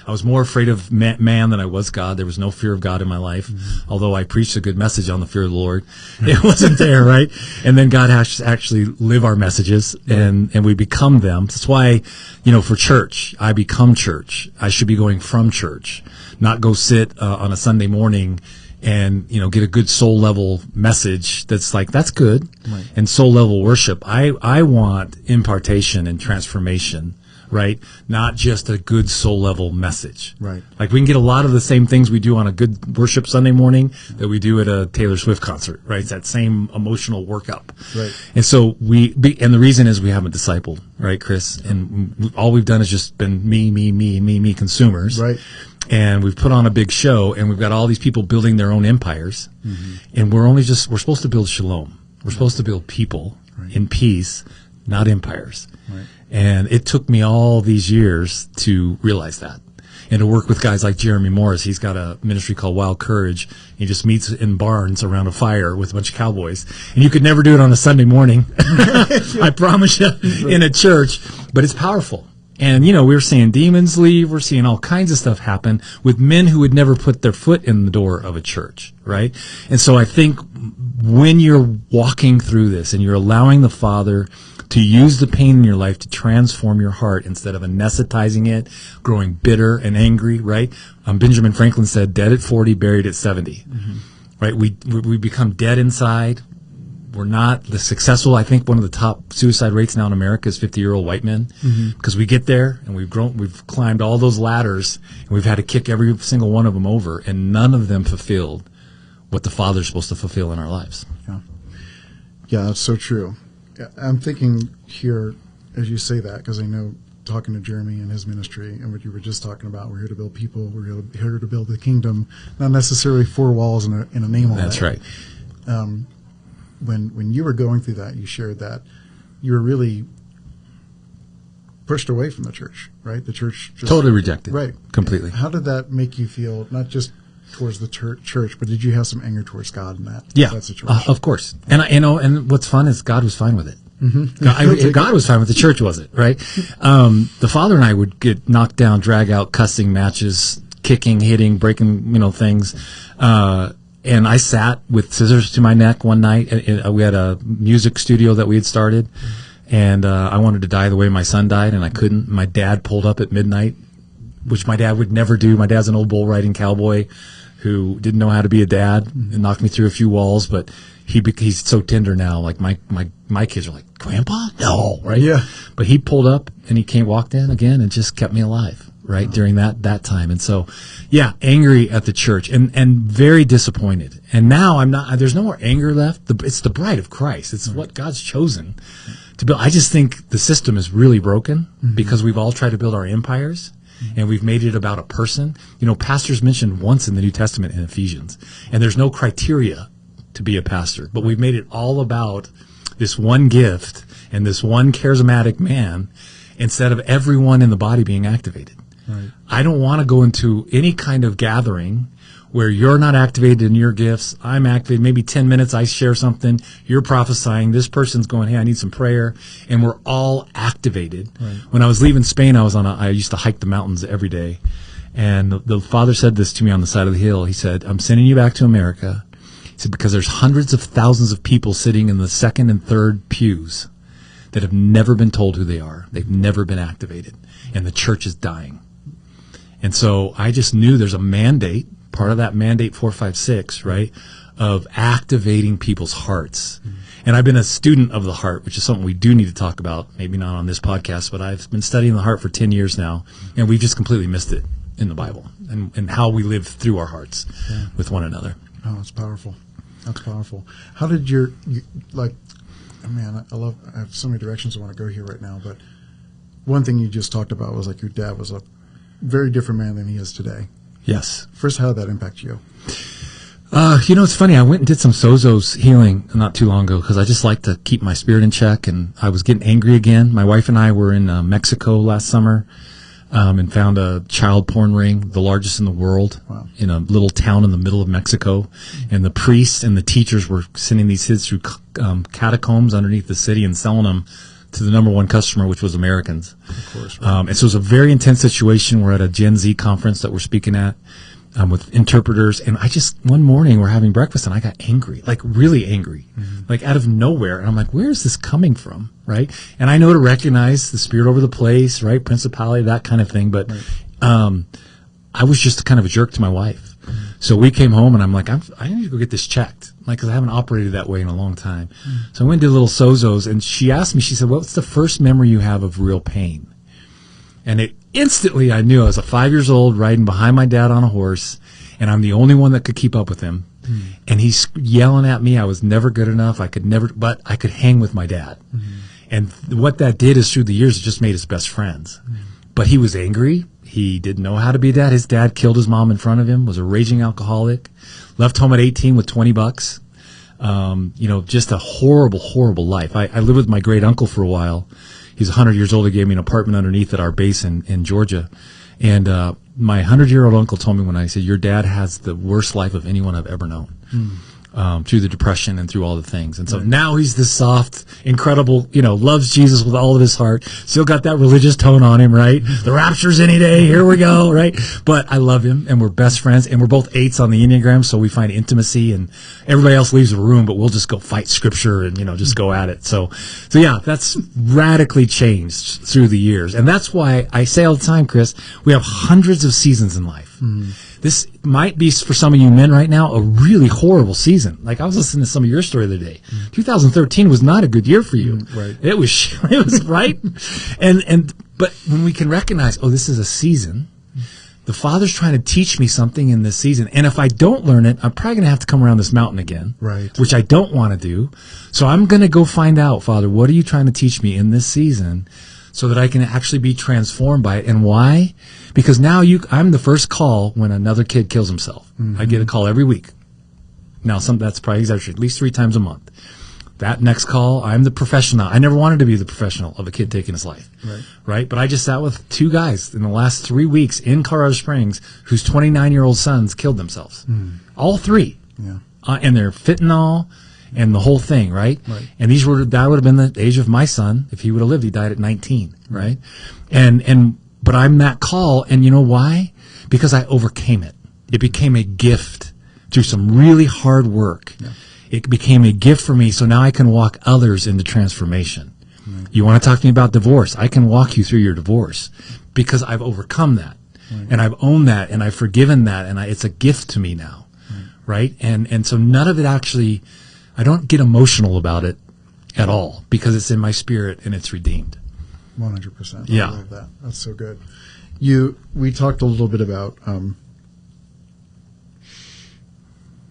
was more afraid of man than I was God. There was no fear of God in my life, mm-hmm. although I preached a good message on the fear of the Lord. It wasn't there, right? And then God has to actually live our messages, and we become them. That's why, for church, I become church. I should be going from church, not go sit on a Sunday morning and get a good soul level message that's like, that's good, right. And soul level worship. I want impartation and transformation, right? Not just a good soul level message, right? Like, we can get a lot of the same things we do on a good worship Sunday morning that we do at a Taylor Swift concert, right? It's that same emotional workup, right? And so and the reason is we haven't discipled, right, Chris? And all we've done is just been me consumers, right? And we've put on a big show, and we've got all these people building their own empires, mm-hmm. and we're supposed to build shalom. We're supposed to build people in peace, not empires. Right. And it took me all these years to realize that, and to work with guys like Jeremy Morris. He's got a ministry called Wild Courage. He just meets in barns around a fire with a bunch of cowboys, and you could never do it on a Sunday morning. I promise you, in a church, but it's powerful. And, we're seeing demons leave. We're seeing all kinds of stuff happen with men who would never put their foot in the door of a church, right? And so I think when you're walking through this and you're allowing the Father to use the pain in your life to transform your heart instead of anesthetizing it, growing bitter and angry, right? Benjamin Franklin said, dead at 40, buried at 70, right? We become dead inside. We're not the successful. I think one of the top suicide rates now in America is 50-year-old white men, because we get there and we've climbed all those ladders and we've had to kick every single one of them over, and none of them fulfilled what the Father's supposed to fulfill in our lives. Yeah, that's so true. I'm thinking here as you say that, because I know talking to Jeremy and his ministry and what you were just talking about, we're here to build people, we're here to build the kingdom, not necessarily four walls and a name on it. That's right. When you were going through that, you shared that you were really pushed away from the church, right? The church just, totally rejected, right? Completely. How did that make you feel? Not just towards the church, but did you have some anger towards God in that? Yeah, that situation? Of course. And and what's fun is God was fine with it. Mm-hmm. God was fine with it. The church wasn't, right? The father and I would get knocked down, drag out, cussing matches, kicking, hitting, breaking, things. And I sat with scissors to my neck one night. We had a music studio that we had started, and I wanted to die the way my son died, and I couldn't. My dad pulled up at midnight, which my dad would never do. My dad's an old bull riding cowboy who didn't know how to be a dad, and knocked me through a few walls, but he's so tender now. Like my kids are like, Grandpa? No, right? Yeah. But he pulled up and he walked in again and just kept me alive, right? Oh. During that time. And so, yeah, angry at the church and very disappointed. And now I'm not, there's no more anger left. It's the bride of Christ. It's what God's chosen to build. I just think the system is really broken because we've all tried to build our empires. And we've made it about a person. Pastors mentioned once in the New Testament in Ephesians, and there's no criteria to be a pastor, but we've made it all about this one gift and this one charismatic man instead of everyone in the body being activated. Right. I don't want to go into any kind of gathering where you're not activated in your gifts. I'm activated. Maybe 10 minutes, I share something. You're prophesying. This person's going, hey, I need some prayer. And we're all activated. Right. When I was leaving Spain, I used to hike the mountains every day. And the father said this to me on the side of the hill. He said, I'm sending you back to America. He said, because there's hundreds of thousands of people sitting in the second and third pews that have never been told who they are. They've never been activated. And the church is dying. And so I just knew there's a mandate, part of that mandate 456, right, of activating people's hearts. And I've been a student of the heart, which is something we do need to talk about, maybe not on this podcast, but I've been studying the heart for 10 years now, and we've just completely missed it in the Bible and how we live through our hearts with one another. Oh, that's powerful. That's powerful. How did I have so many directions I want to go here right now, but one thing you just talked about was like your dad was a very different man than he is today. Yes. First, how did that impact you? It's funny. I went and did some Sozo's healing not too long ago because I just like to keep my spirit in check, and I was getting angry again. My wife and I were in Mexico last summer and found a child porn ring, the largest in the world, in a little town in the middle of Mexico. And the priests and the teachers were sending these kids through catacombs underneath the city and selling them to the number one customer, which was Americans. Of course. Right. And so it was a very intense situation. We're at a Gen Z conference that we're speaking at with interpreters. And one morning we're having breakfast and I got angry, like really angry, like out of nowhere. And I'm like, where is this coming from? Right. And I know to recognize the spirit over the place, right? Principality, that kind of thing. But I was just kind of a jerk to my wife. So we came home and I'm like, I need to go get this checked, like, because I haven't operated that way in a long time. So I went and did a little Sozo's, and she asked me, she said, what's the first memory you have of real pain? And instantly I knew I was 5 years old riding behind my dad on a horse, and I'm the only one that could keep up with him. And he's yelling at me. I was never good enough. But I could hang with my dad. And what that did is through the years, it just made us best friends. But he was angry. He didn't know how to be a dad. His dad killed his mom in front of him, was a raging alcoholic, left home at 18 with $20. Just a horrible, horrible life. I lived with my great uncle for a while. He's 100 years old. He gave me an apartment underneath at our base in Georgia. And my 100-year-old uncle told me when I said, your dad has the worst life of anyone I've ever known. through the depression and through all the things. And so now he's this soft, incredible, loves Jesus with all of his heart. Still got that religious tone on him, right? The rapture's any day. Here we go, right? But I love him, and we're best friends, and we're both 8s on the Enneagram, so we find intimacy, and everybody else leaves the room, but we'll just go fight scripture and, just go at it. So yeah, that's radically changed through the years. And that's why I say all the time, Chris, we have hundreds of seasons in life. This might be, for some of you men right now, a really horrible season. Like, I was listening to some of your story the other day. 2013 was not a good year for you. Right. It was right. But when we can recognize, this is a season, the Father's trying to teach me something in this season. And if I don't learn it, I'm probably going to have to come around this mountain again. Right. Which I don't want to do. So I'm going to go find out, Father, what are you trying to teach me in this season, so that I can actually be transformed by it. And why? Because now I'm the first call when another kid kills himself. I get a call every week. Now, that's probably exaggeration, at least 3 times a month. That next call, I'm the professional. I never wanted to be the professional of a kid taking his life. Right? But I just sat with 2 guys in the last 3 weeks in Colorado Springs whose 29-year-old sons killed themselves. All 3. Yeah. And they're fentanyl and the whole thing, right? And that would have been the age of my son. If he would have lived, he died at 19, right? But I'm that call, and you know why? Because I overcame it. It became a gift through some really hard work. Yeah. It became a gift for me, so now I can walk others into transformation. You want to talk to me about divorce? I can walk you through your divorce because I've overcome that, and I've owned that, and I've forgiven that, and it's a gift to me now, right? And so none of it actually, I don't get emotional about it at all because it's in my spirit and it's redeemed. 100%. Yeah. I love that. That's so good. We talked a little bit about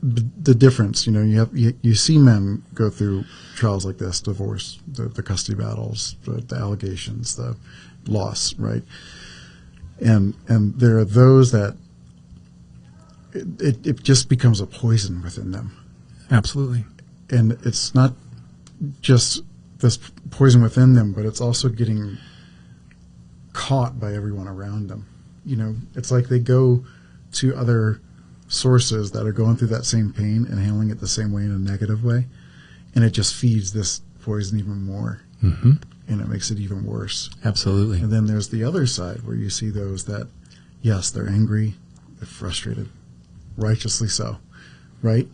the difference. You see men go through trials like this, divorce, the custody battles, the allegations, the loss, right? And there are those that it just becomes a poison within them. Absolutely. And it's not just this poison within them, but it's also getting caught by everyone around them. It's like they go to other sources that are going through that same pain and handling it the same way in a negative way, and it just feeds this poison even more, and it makes it even worse. Absolutely. And then there's the other side where you see those that, yes, they're angry, they're frustrated, righteously so, right?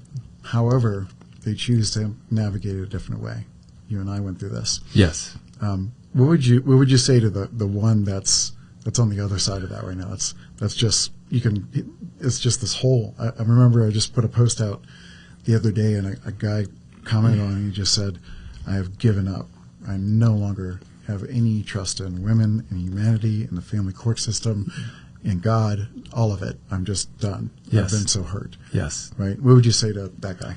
However, they choose to navigate it a different way. You and I went through this. Yes. What would you say to the one that's on the other side of that right now? That's just it's just this hole. I remember I just put a post out the other day, and a guy commented on it. And he just said, "I have given up. I no longer have any trust in women, in humanity, in the family court system, in God, all of it. I'm just done. Yes. I've been so hurt." Yes. Right. What would you say to that guy?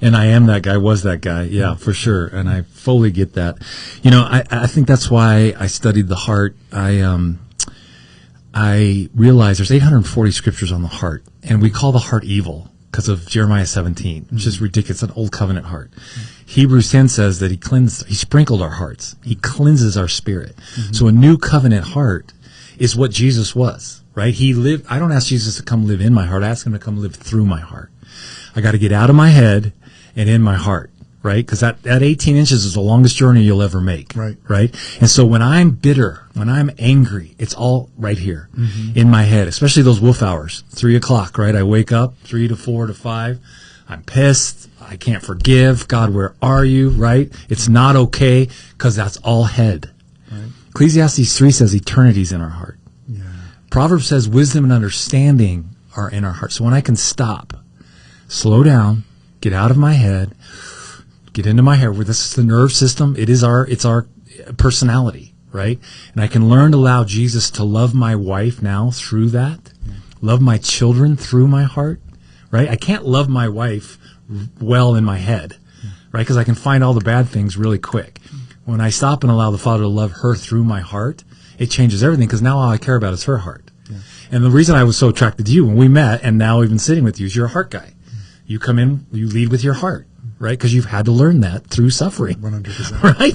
And I am that guy, was that guy. Yeah, for sure. And I fully get that. I think that's why I studied the heart. I realized there's 840 scriptures on the heart, and we call the heart evil because of Jeremiah 17, which is ridiculous. It's an old covenant heart. Hebrews 10 says that he sprinkled our hearts. He cleanses our spirit. So a new covenant heart is what Jesus was, right? I don't ask Jesus to come live in my heart. I ask him to come live through my heart. I got to get out of my head and in my heart, right? Because that 18 inches is the longest journey you'll ever make, right? And so when I'm bitter, when I'm angry, it's all right here in my head, especially those wolf hours, 3 o'clock, right? I wake up 3 to 4 to 5. I'm pissed. I can't forgive. God, where are you, right? It's not okay because that's all head. Right. Ecclesiastes 3 says eternity's in our heart. Yeah. Proverbs says wisdom and understanding are in our heart. So when I can stop, slow down, get out of my head, get into my head, where this is the nerve system, it's our personality, right? And I can learn to allow Jesus to love my wife now through that, love my children through my heart, right? I can't love my wife well in my head, right? Because I can find all the bad things really quick. When I stop and allow the Father to love her through my heart, it changes everything, because now all I care about is her heart. Yeah. And the reason I was so attracted to you when we met, and now even sitting with you, is you're a heart guy. You come in, you lead with your heart, right? Because you've had to learn that through suffering. 100%. Right?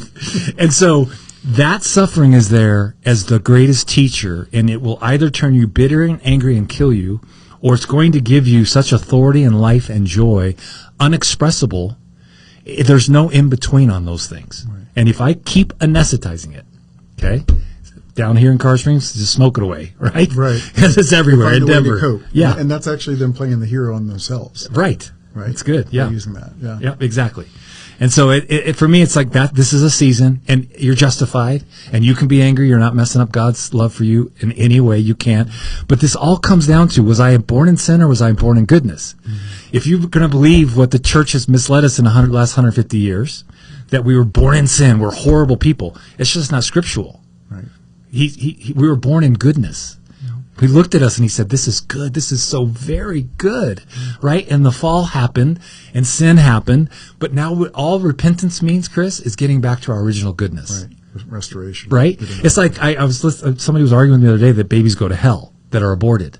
And so that suffering is there as the greatest teacher, and it will either turn you bitter and angry and kill you, or it's going to give you such authority and life and joy, unexpressible. There's no in between on those things. Right. And if I keep anesthetizing it, okay, down here in Car Springs, just smoke it away, right? Right. Because it's everywhere in Find a way to Denver. cope. Yeah. And that's actually them playing the hero on themselves. Right. Right. It's good. They're Yeah. using that. Yeah. Yeah, exactly. And so it for me, it's like that. This is a season, and you're justified, and you can be angry. You're not messing up God's love for you in any way you can. But this all comes down to, was I born in sin or was I born in goodness? If you're going to believe what the church has misled us in the last 150 years, that we were born in sin, we're horrible people, it's just not scriptural. Right. We were born in goodness. He looked at us and he said, this is good. This is so very good, right? And the fall happened and sin happened. But now what all repentance means, Chris, is getting back to our original goodness. Right. Restoration. Right? It's like I was listening, somebody was arguing the other day that babies go to hell that are aborted.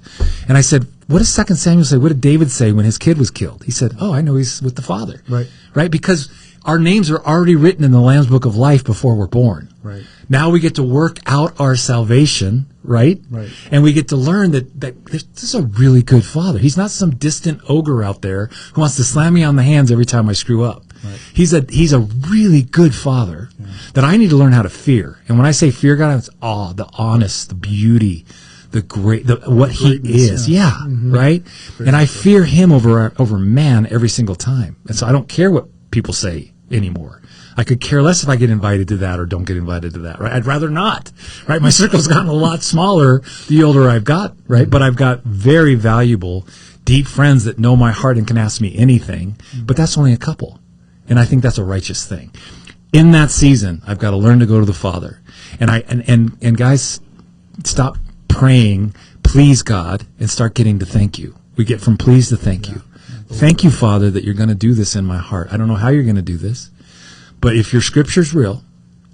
And I said, what does 2 Samuel say? What did David say when his kid was killed? He said, I know he's with the Father. Right. Right? Because our names are already written in the Lamb's Book of Life before we're born. Right. Now we get to work out our salvation, right? Right. And we get to learn that this is a really good Father. He's not some distant ogre out there who wants to slam me on the hands every time I screw up. Right. He's a really good Father that I need to learn how to fear. And when I say fear God, it's awe, the honest, the beauty, the great, what He Greatness, is. yeah. Yeah, right? And I fear Him over man every single time. And so I don't care what people say anymore. I could care less if I get invited to that or don't get invited to that, right? I'd rather not, right? My circle's gotten a lot smaller the older I've got, right? But I've got very valuable, deep friends that know my heart and can ask me anything, but that's only a couple. And I think that's a righteous thing. In that season, I've got to learn to go to the Father. And guys, stop praying, please God, and start getting to thank you. We get from please to thank you. Thank you, Father, that you're going to do this in my heart. I don't know how you're going to do this, but if your scripture's real,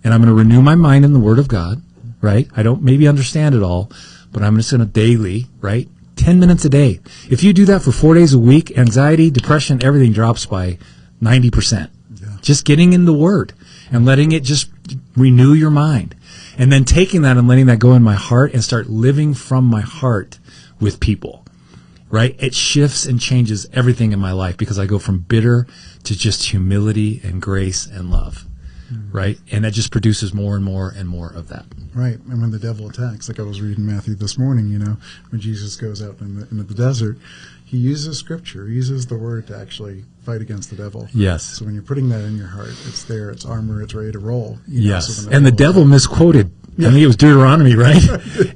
and I'm going to renew my mind in the Word of God, right? I don't maybe understand it all, but I'm just going to daily, right? 10 minutes a day. If you do that for 4 days a week, anxiety, depression, everything drops by 90%. Yeah. Just getting in the Word and letting it just renew your mind. And then taking that and letting that go in my heart and start living from my heart with people. Right? It shifts and changes everything in my life because I go from bitter to just humility and grace and love. Right? And that just produces more and more and more of that. Right. And when the devil attacks, like I was reading Matthew this morning, when Jesus goes out into the desert, he uses scripture, he uses the word to actually fight against the devil. Yes. So when you're putting that in your heart, it's there, it's armor, it's ready to roll. Yes. So And the devil misquoted. I think it was Deuteronomy, right?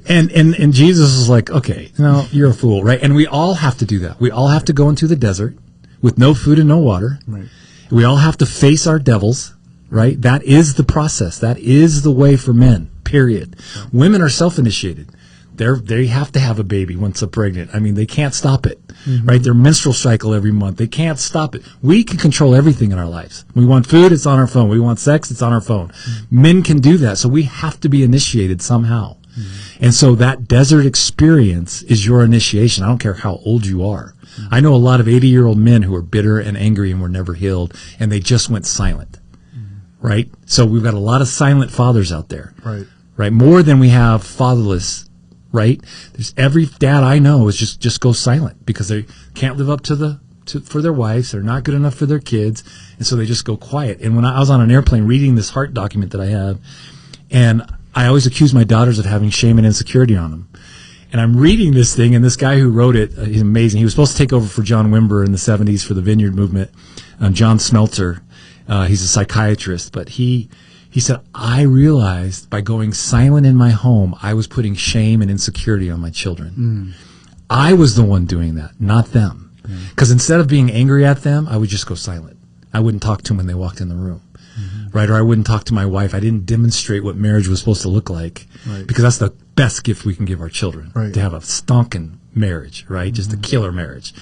and Jesus was like, okay, no, you're a fool, right? And we all have to do that. We all have to go into the desert with no food and no water. Right. We all have to face our devils, right? That is the process. That is the way for men, period. Right. Women are self-initiated. They have to have a baby once they're pregnant. I mean, they can't stop it, right? Their menstrual cycle every month. They can't stop it. We can control everything in our lives. We want food, it's on our phone. We want sex, it's on our phone. Men can do that, so we have to be initiated somehow. And so that desert experience is your initiation. I don't care how old you are. I know a lot of 80-year-old men who are bitter and angry and were never healed, and they just went silent, right? So we've got a lot of silent fathers out there, right? More than we have fatherless. Right? There's every dad I know is just go silent because they can't live up for their wives. They're not good enough for their kids. And so they just go quiet. And when I was on an airplane reading this heart document that I have, and I always accuse my daughters of having shame and insecurity on them. And I'm reading this thing, and this guy who wrote it, he's amazing. He was supposed to take over for John Wimber in the 70s for the Vineyard Movement. John Smelter, he's a psychiatrist, but he said, I realized by going silent in my home, I was putting shame and insecurity on my children. I was the one doing that, not them. Because instead of being angry at them, I would just go silent. I wouldn't talk to them when they walked in the room. Right? Or I wouldn't talk to my wife. I didn't demonstrate what marriage was supposed to look like. Right. Because that's the best gift we can give our children. Right. To have a stonking marriage, right? Just a killer marriage.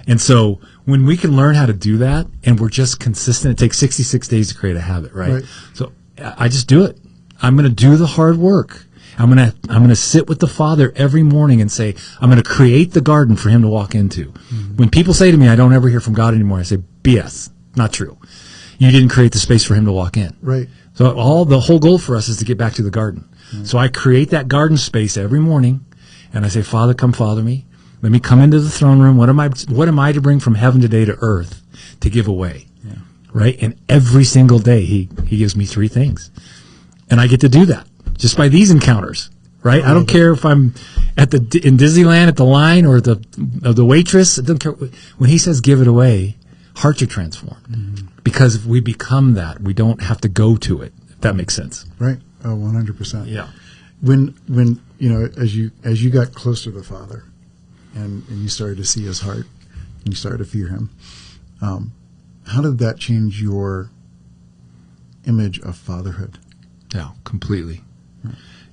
And so when we can learn how to do that, and we're just consistent, it takes 66 days to create a habit, right? So I just do it. I'm going to do the hard work. I'm going to sit with the Father every morning and say, I'm going to create the garden for him to walk into. When people say to me, I don't ever hear from God anymore, I say, BS, not true. You didn't create the space for him to walk in. Right. So the whole goal for us is to get back to the garden. So I create that garden space every morning, and I say, Father, come father me. Let me come into the throne room. What am I to bring from heaven today to earth to give away? Yeah. Right? And every single day he gives me 3 things. And I get to do that just by these encounters. Right? I don't care if I'm in Disneyland at the line or the waitress. I don't care. When he says give it away, hearts are transformed. Because if we become that, we don't have to go to it, if that makes sense. Right. Oh, 100%. Yeah. When as you got closer to the Father and you started to see his heart and you started to fear him, how did that change your image of fatherhood? Yeah, completely.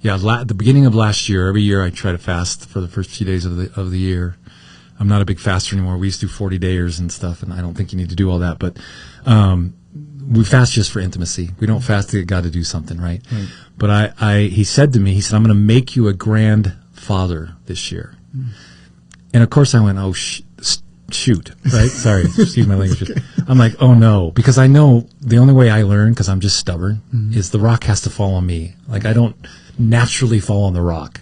Yeah, at the beginning of last year, every year I try to fast for the first few days of the year. I'm not a big faster anymore. We used to do 40-dayers and stuff, and I don't think you need to do all that. But we fast just for intimacy. We don't fast to get God to do something, right? But he said to me, I'm going to make you a grandfather this year. And of course I went, oh, shoot, right? Sorry, excuse my language. Okay. I'm like, oh no, because I know the only way I learn, because I'm just stubborn, is the rock has to fall on me. Like I don't naturally fall on the rock,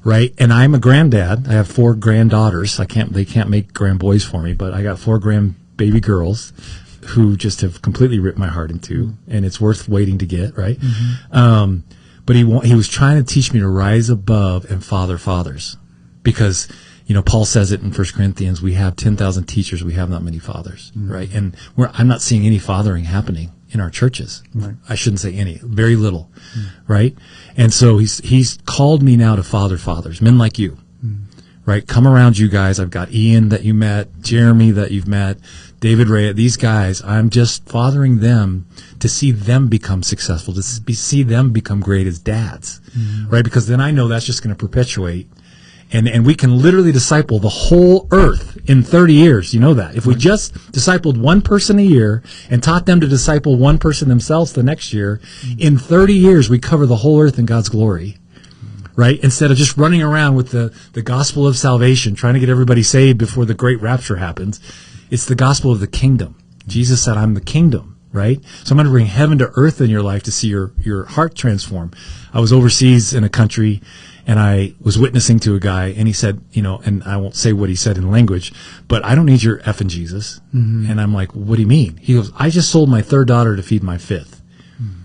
right? And I'm a granddad. I have 4 granddaughters. They can't make grandboys for me, but I got 4 grandbaby girls who just have completely ripped my heart in 2, and it's worth waiting to get, right? But he was trying to teach me to rise above and father fathers, because Paul says it in 1 Corinthians, we have 10,000 teachers, we have not many fathers, right? And I'm not seeing any fathering happening in our churches. Right. I shouldn't say any, very little, right? And so he's called me now to father fathers, men like you, right? Come around you guys. I've got Ian that you met, Jeremy that you've met, David Ray, these guys. I'm just fathering them to see them become successful, to see them become great as dads, right? Because then I know that's just going to perpetuate. And we can literally disciple the whole earth in 30 years. You know that. If we just discipled one person a year and taught them to disciple one person themselves the next year, in 30 years we cover the whole earth in God's glory. Right? Instead of just running around with the gospel of salvation, trying to get everybody saved before the great rapture happens. It's the gospel of the kingdom. Jesus said, I'm the kingdom. Right? So I'm going to bring heaven to earth in your life to see your heart transform. I was overseas in a country, and I was witnessing to a guy, and he said, and I won't say what he said in language, but I don't need your effing Jesus. And I'm like, what do you mean? He goes, I just sold my 3rd daughter to feed my 5th.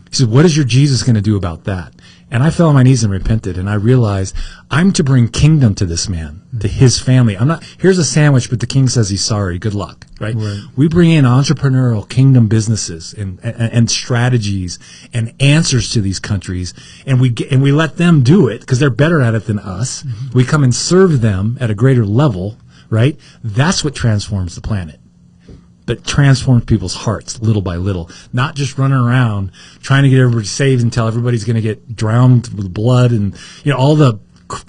He said, what is your Jesus going to do about that? And I fell on my knees and repented, and I realized I'm to bring kingdom to this man, to his family. Here's a sandwich, but the king says he's sorry. Good luck, right? We bring in entrepreneurial kingdom businesses and strategies and answers to these countries, and we let them do it because they're better at it than us. We come and serve them at a greater level, right? That's what transforms the planet. That transforms people's hearts little by little, not just running around trying to get everybody saved until everybody's going to get drowned with blood and all the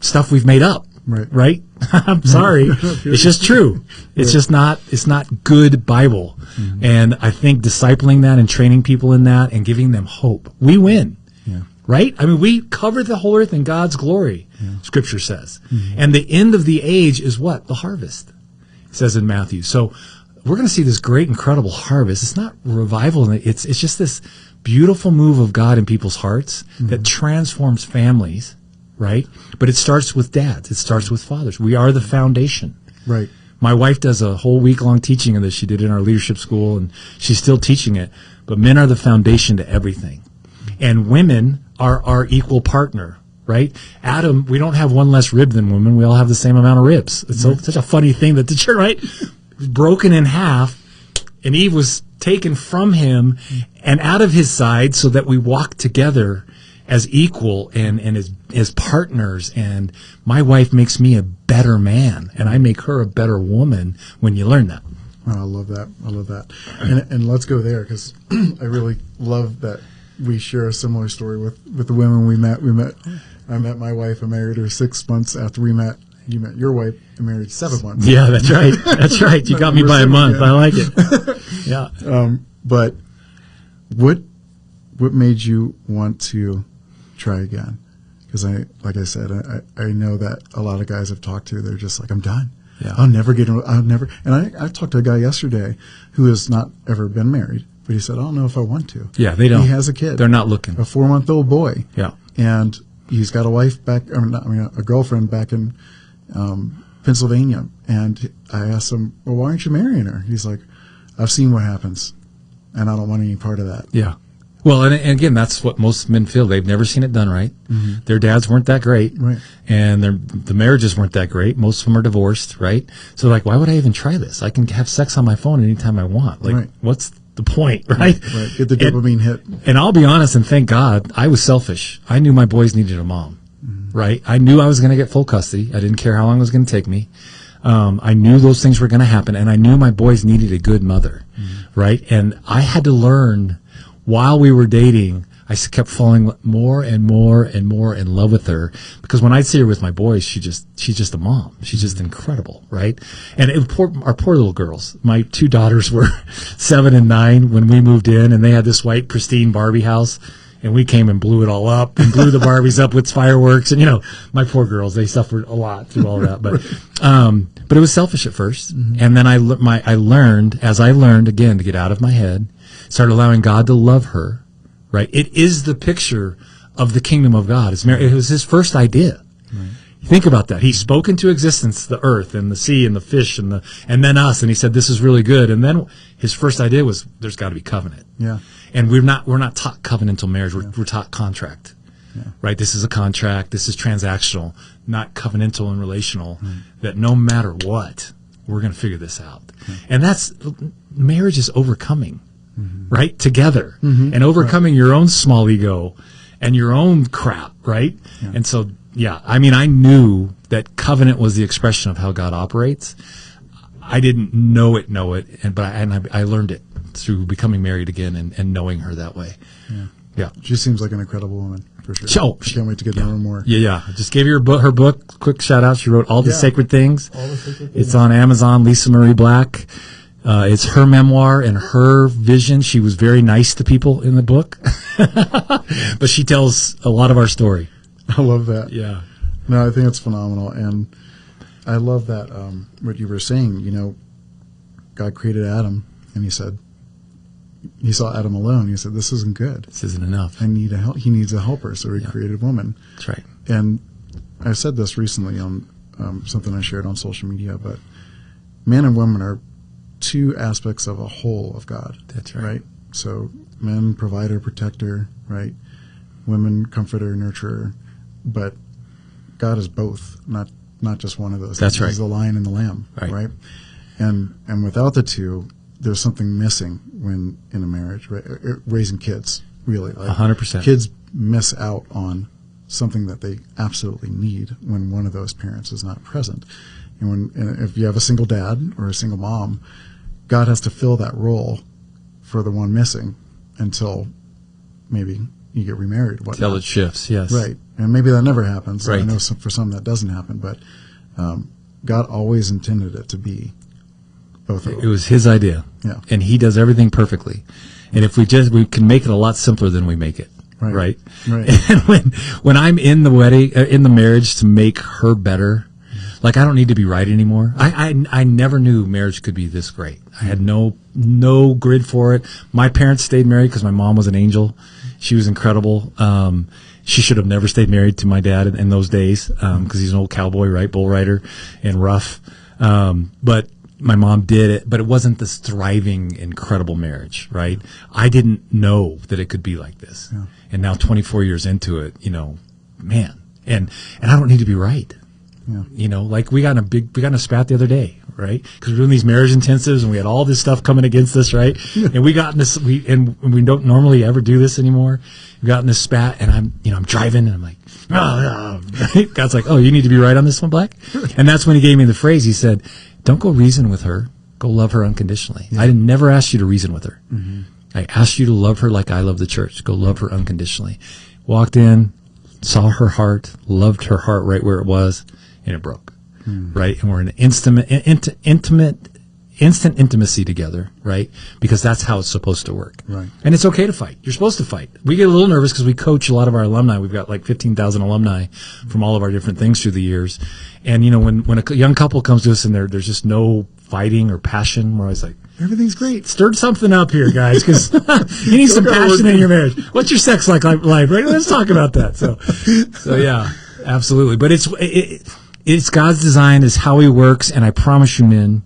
stuff we've made up. Right? I'm sorry, it's just true. It's just not. It's not good Bible, and I think discipling that and training people in that and giving them hope, we win. Right? I mean, we cover the whole earth in God's glory. Scripture says, and the end of the age is what? The harvest. It says in Matthew. So we're going to see this great, incredible harvest. It's not revival. It's just this beautiful move of God in people's hearts that transforms families, right? But it starts with dads. It starts with fathers. We are the foundation. Right. My wife does a whole week-long teaching of this. She did it in our leadership school, and she's still teaching it. But men are the foundation to everything. And women are our equal partner, right? Adam, we don't have one less rib than women. We all have the same amount of ribs. It's such a funny thing that the church, right? Broken in half, and Eve was taken from him and out of his side so that we walk together as equal and as partners. And my wife makes me a better man, and I make her a better woman when you learn that. Oh, I love that. I love that. And let's go there, because I really love that we share a similar story with the women we met. I met my wife. I married her 6 months after we met. You met your wife and married 7 months. Yeah, that's right. That's right. You got me by a month. I like it. Yeah. But what made you want to try again? Because like I said, I know that a lot of guys I've talked to, they're just like, I'm done. Yeah. I'll never. And I talked to a guy yesterday who has not ever been married, but he said, I don't know if I want to. Yeah, they don't. He has a kid. They're not looking. A 4-month-old boy. Yeah. And he's got a wife back, a girlfriend back in Pennsylvania, and I asked him, well, why aren't you marrying her? He's like, I've seen what happens, and I don't want any part of that. Yeah. Well, and again, that's what most men feel. They've never seen it done right. Their dads weren't that great. Right. And the marriages weren't that great. Most of them are divorced, right? So, like, why would I even try this? I can have sex on my phone anytime I want. Like, Right. what's the point, right? Right. Get the dopamine hit. And I'll be honest, and thank God, I was selfish. I knew my boys needed a mom, right? I knew I was going to get full custody. I didn't care how long it was going to take me. I knew those things were going to happen, and I knew my boys needed a good mother, right? And I had to learn while we were dating. I kept falling more and more and more in love with her, because when I'd see her with my boys, she's just a mom. She's just incredible, right? And our poor little girls. My two daughters were 7 and 9 when we moved in, and they had this white pristine Barbie house, and we came and blew it all up and blew the Barbies up with fireworks. And my poor girls, they suffered a lot through all of that. But it was selfish at first, and then I learned again to get out of my head, started allowing God to love her. Right? It is the picture of the kingdom of God. It was his first idea. Right. Think about that. He spoke into existence the earth and the sea and the fish and then us, and he said, this is really good. And then his first idea was, there's got to be covenant. Yeah. And we're not taught covenantal marriage. We're taught contract. Yeah. Right? This is a contract. This is transactional, not covenantal and relational, that no matter what, we're going to figure this out. And marriage is overcoming. Right? Together. And overcoming your own small ego and your own crap, right? Yeah. And so, I knew that covenant was the expression of how God operates. I didn't know it, but I learned it through becoming married again and knowing her that way. Yeah. She seems like an incredible woman, for sure. Oh, I can't wait to get to know her more. Yeah. Just gave her her book. Quick shout out. She wrote All the Sacred Things. All the Sacred Things. It's on Amazon, Lisa Marie Black. It's her memoir and her vision. She was very nice to people in the book, but she tells a lot of our story. I love that. Yeah. No, I think it's phenomenal. And I love that, what you were saying, God created Adam, and he saw Adam alone. He said, this isn't good. This isn't enough. He needs a helper. So he created woman. That's right. And I said this recently on something I shared on social media, but man and woman are two aspects of a whole of God. That's right. Right? So men, provider, protector, right? Women, comforter, nurturer. But God is both, not just one of those. That's right. He's the lion and the lamb, right? And without the two, there's something missing when in a marriage, right? Raising kids, really. 100%. Kids miss out on something that they absolutely need when one of those parents is not present. And if you have a single dad or a single mom, God has to fill that role for the one missing until maybe you get remarried. Until it shifts, yes. Right. And maybe that never happens. Right. I know for some that doesn't happen, but God always intended it to be both of them. It was his idea. Yeah. And he does everything perfectly. And if we can make it a lot simpler than we make it. Right. And when I'm in the wedding, in the marriage to make her better, like, I don't need to be right anymore. I never knew marriage could be this great. I had no grid for it. My parents stayed married because my mom was an angel. She was incredible. She should have never stayed married to my dad in those days because he's an old cowboy, right, bull rider, and rough. But my mom did it, but it wasn't this thriving, incredible marriage, right? I didn't know that it could be like this. Yeah. And now 24 years into it, man. And I don't need to be right. Yeah. Like we got in a spat the other day, right? Because we're doing these marriage intensives, and we had all this stuff coming against us, right? And we got in this, and we don't normally ever do this anymore. We got in this spat, and I'm driving, and I'm like, right? God's like, oh, you need to be right on this one, Black? And that's when he gave me the phrase. He said, don't go reason with her. Go love her unconditionally. Yeah. I never asked you to reason with her. Mm-hmm. I asked you to love her like I love the church. Go love her unconditionally. Walked in, saw her heart, loved her heart right where it was, and it broke, right? And we're in instant intimacy together, right? Because that's how it's supposed to work. Right. And it's okay to fight. You're supposed to fight. We get a little nervous because we coach a lot of our alumni. We've got like 15,000 alumni from all of our different things through the years. And, when a young couple comes to us and there's just no fighting or passion, we're always like, everything's great. Stirred something up here, guys, because you need some passion in your marriage. What's your sex like, right? Let's talk about that. So yeah, absolutely. But it's God's design, is how He works, and I promise you, men,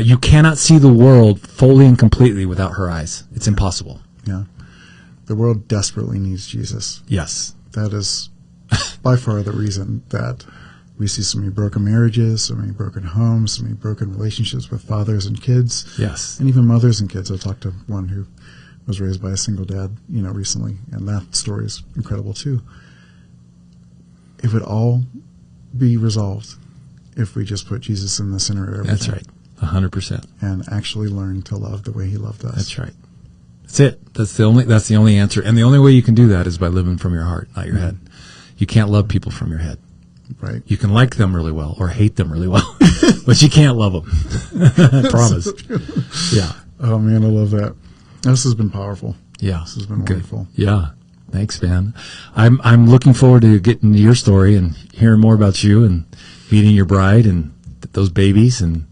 you cannot see the world fully and completely without her eyes. It's impossible. Yeah. The world desperately needs Jesus. Yes. That is by far the reason that we see so many broken marriages, so many broken homes, so many broken relationships with fathers and kids, Yes. and even mothers and kids. I talked to one who was raised by a single dad, recently, and that story is incredible too. It would all be resolved if we just put Jesus in the center of everything. That's right. 100%. And actually learn to love the way He loved us. That's right. That's it. That's the only answer. And the only way you can do that is by living from your heart, not your head. You can't love people from your head. Right. You can like them really well or hate them really well, but you can't love them. I promise. Yeah. Oh man, I love that. This has been powerful. Yeah. This has been Good. wonderful. Yeah. Thanks, man. I'm looking forward to getting to your story and hearing more about you and meeting your bride and those babies, and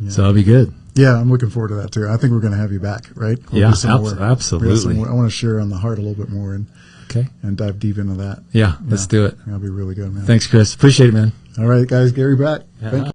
so it'll be good. Yeah, I'm looking forward to that too. I think we're going to have you back, right? Yeah, do some more. absolutely. We have some more. I want to share on the heart a little bit more and Okay. dive deep into that. Yeah, let's do it. That'll be really good, man. Thanks, Chris. Appreciate it, man. All right, guys, Gary back. Yeah. Thank you.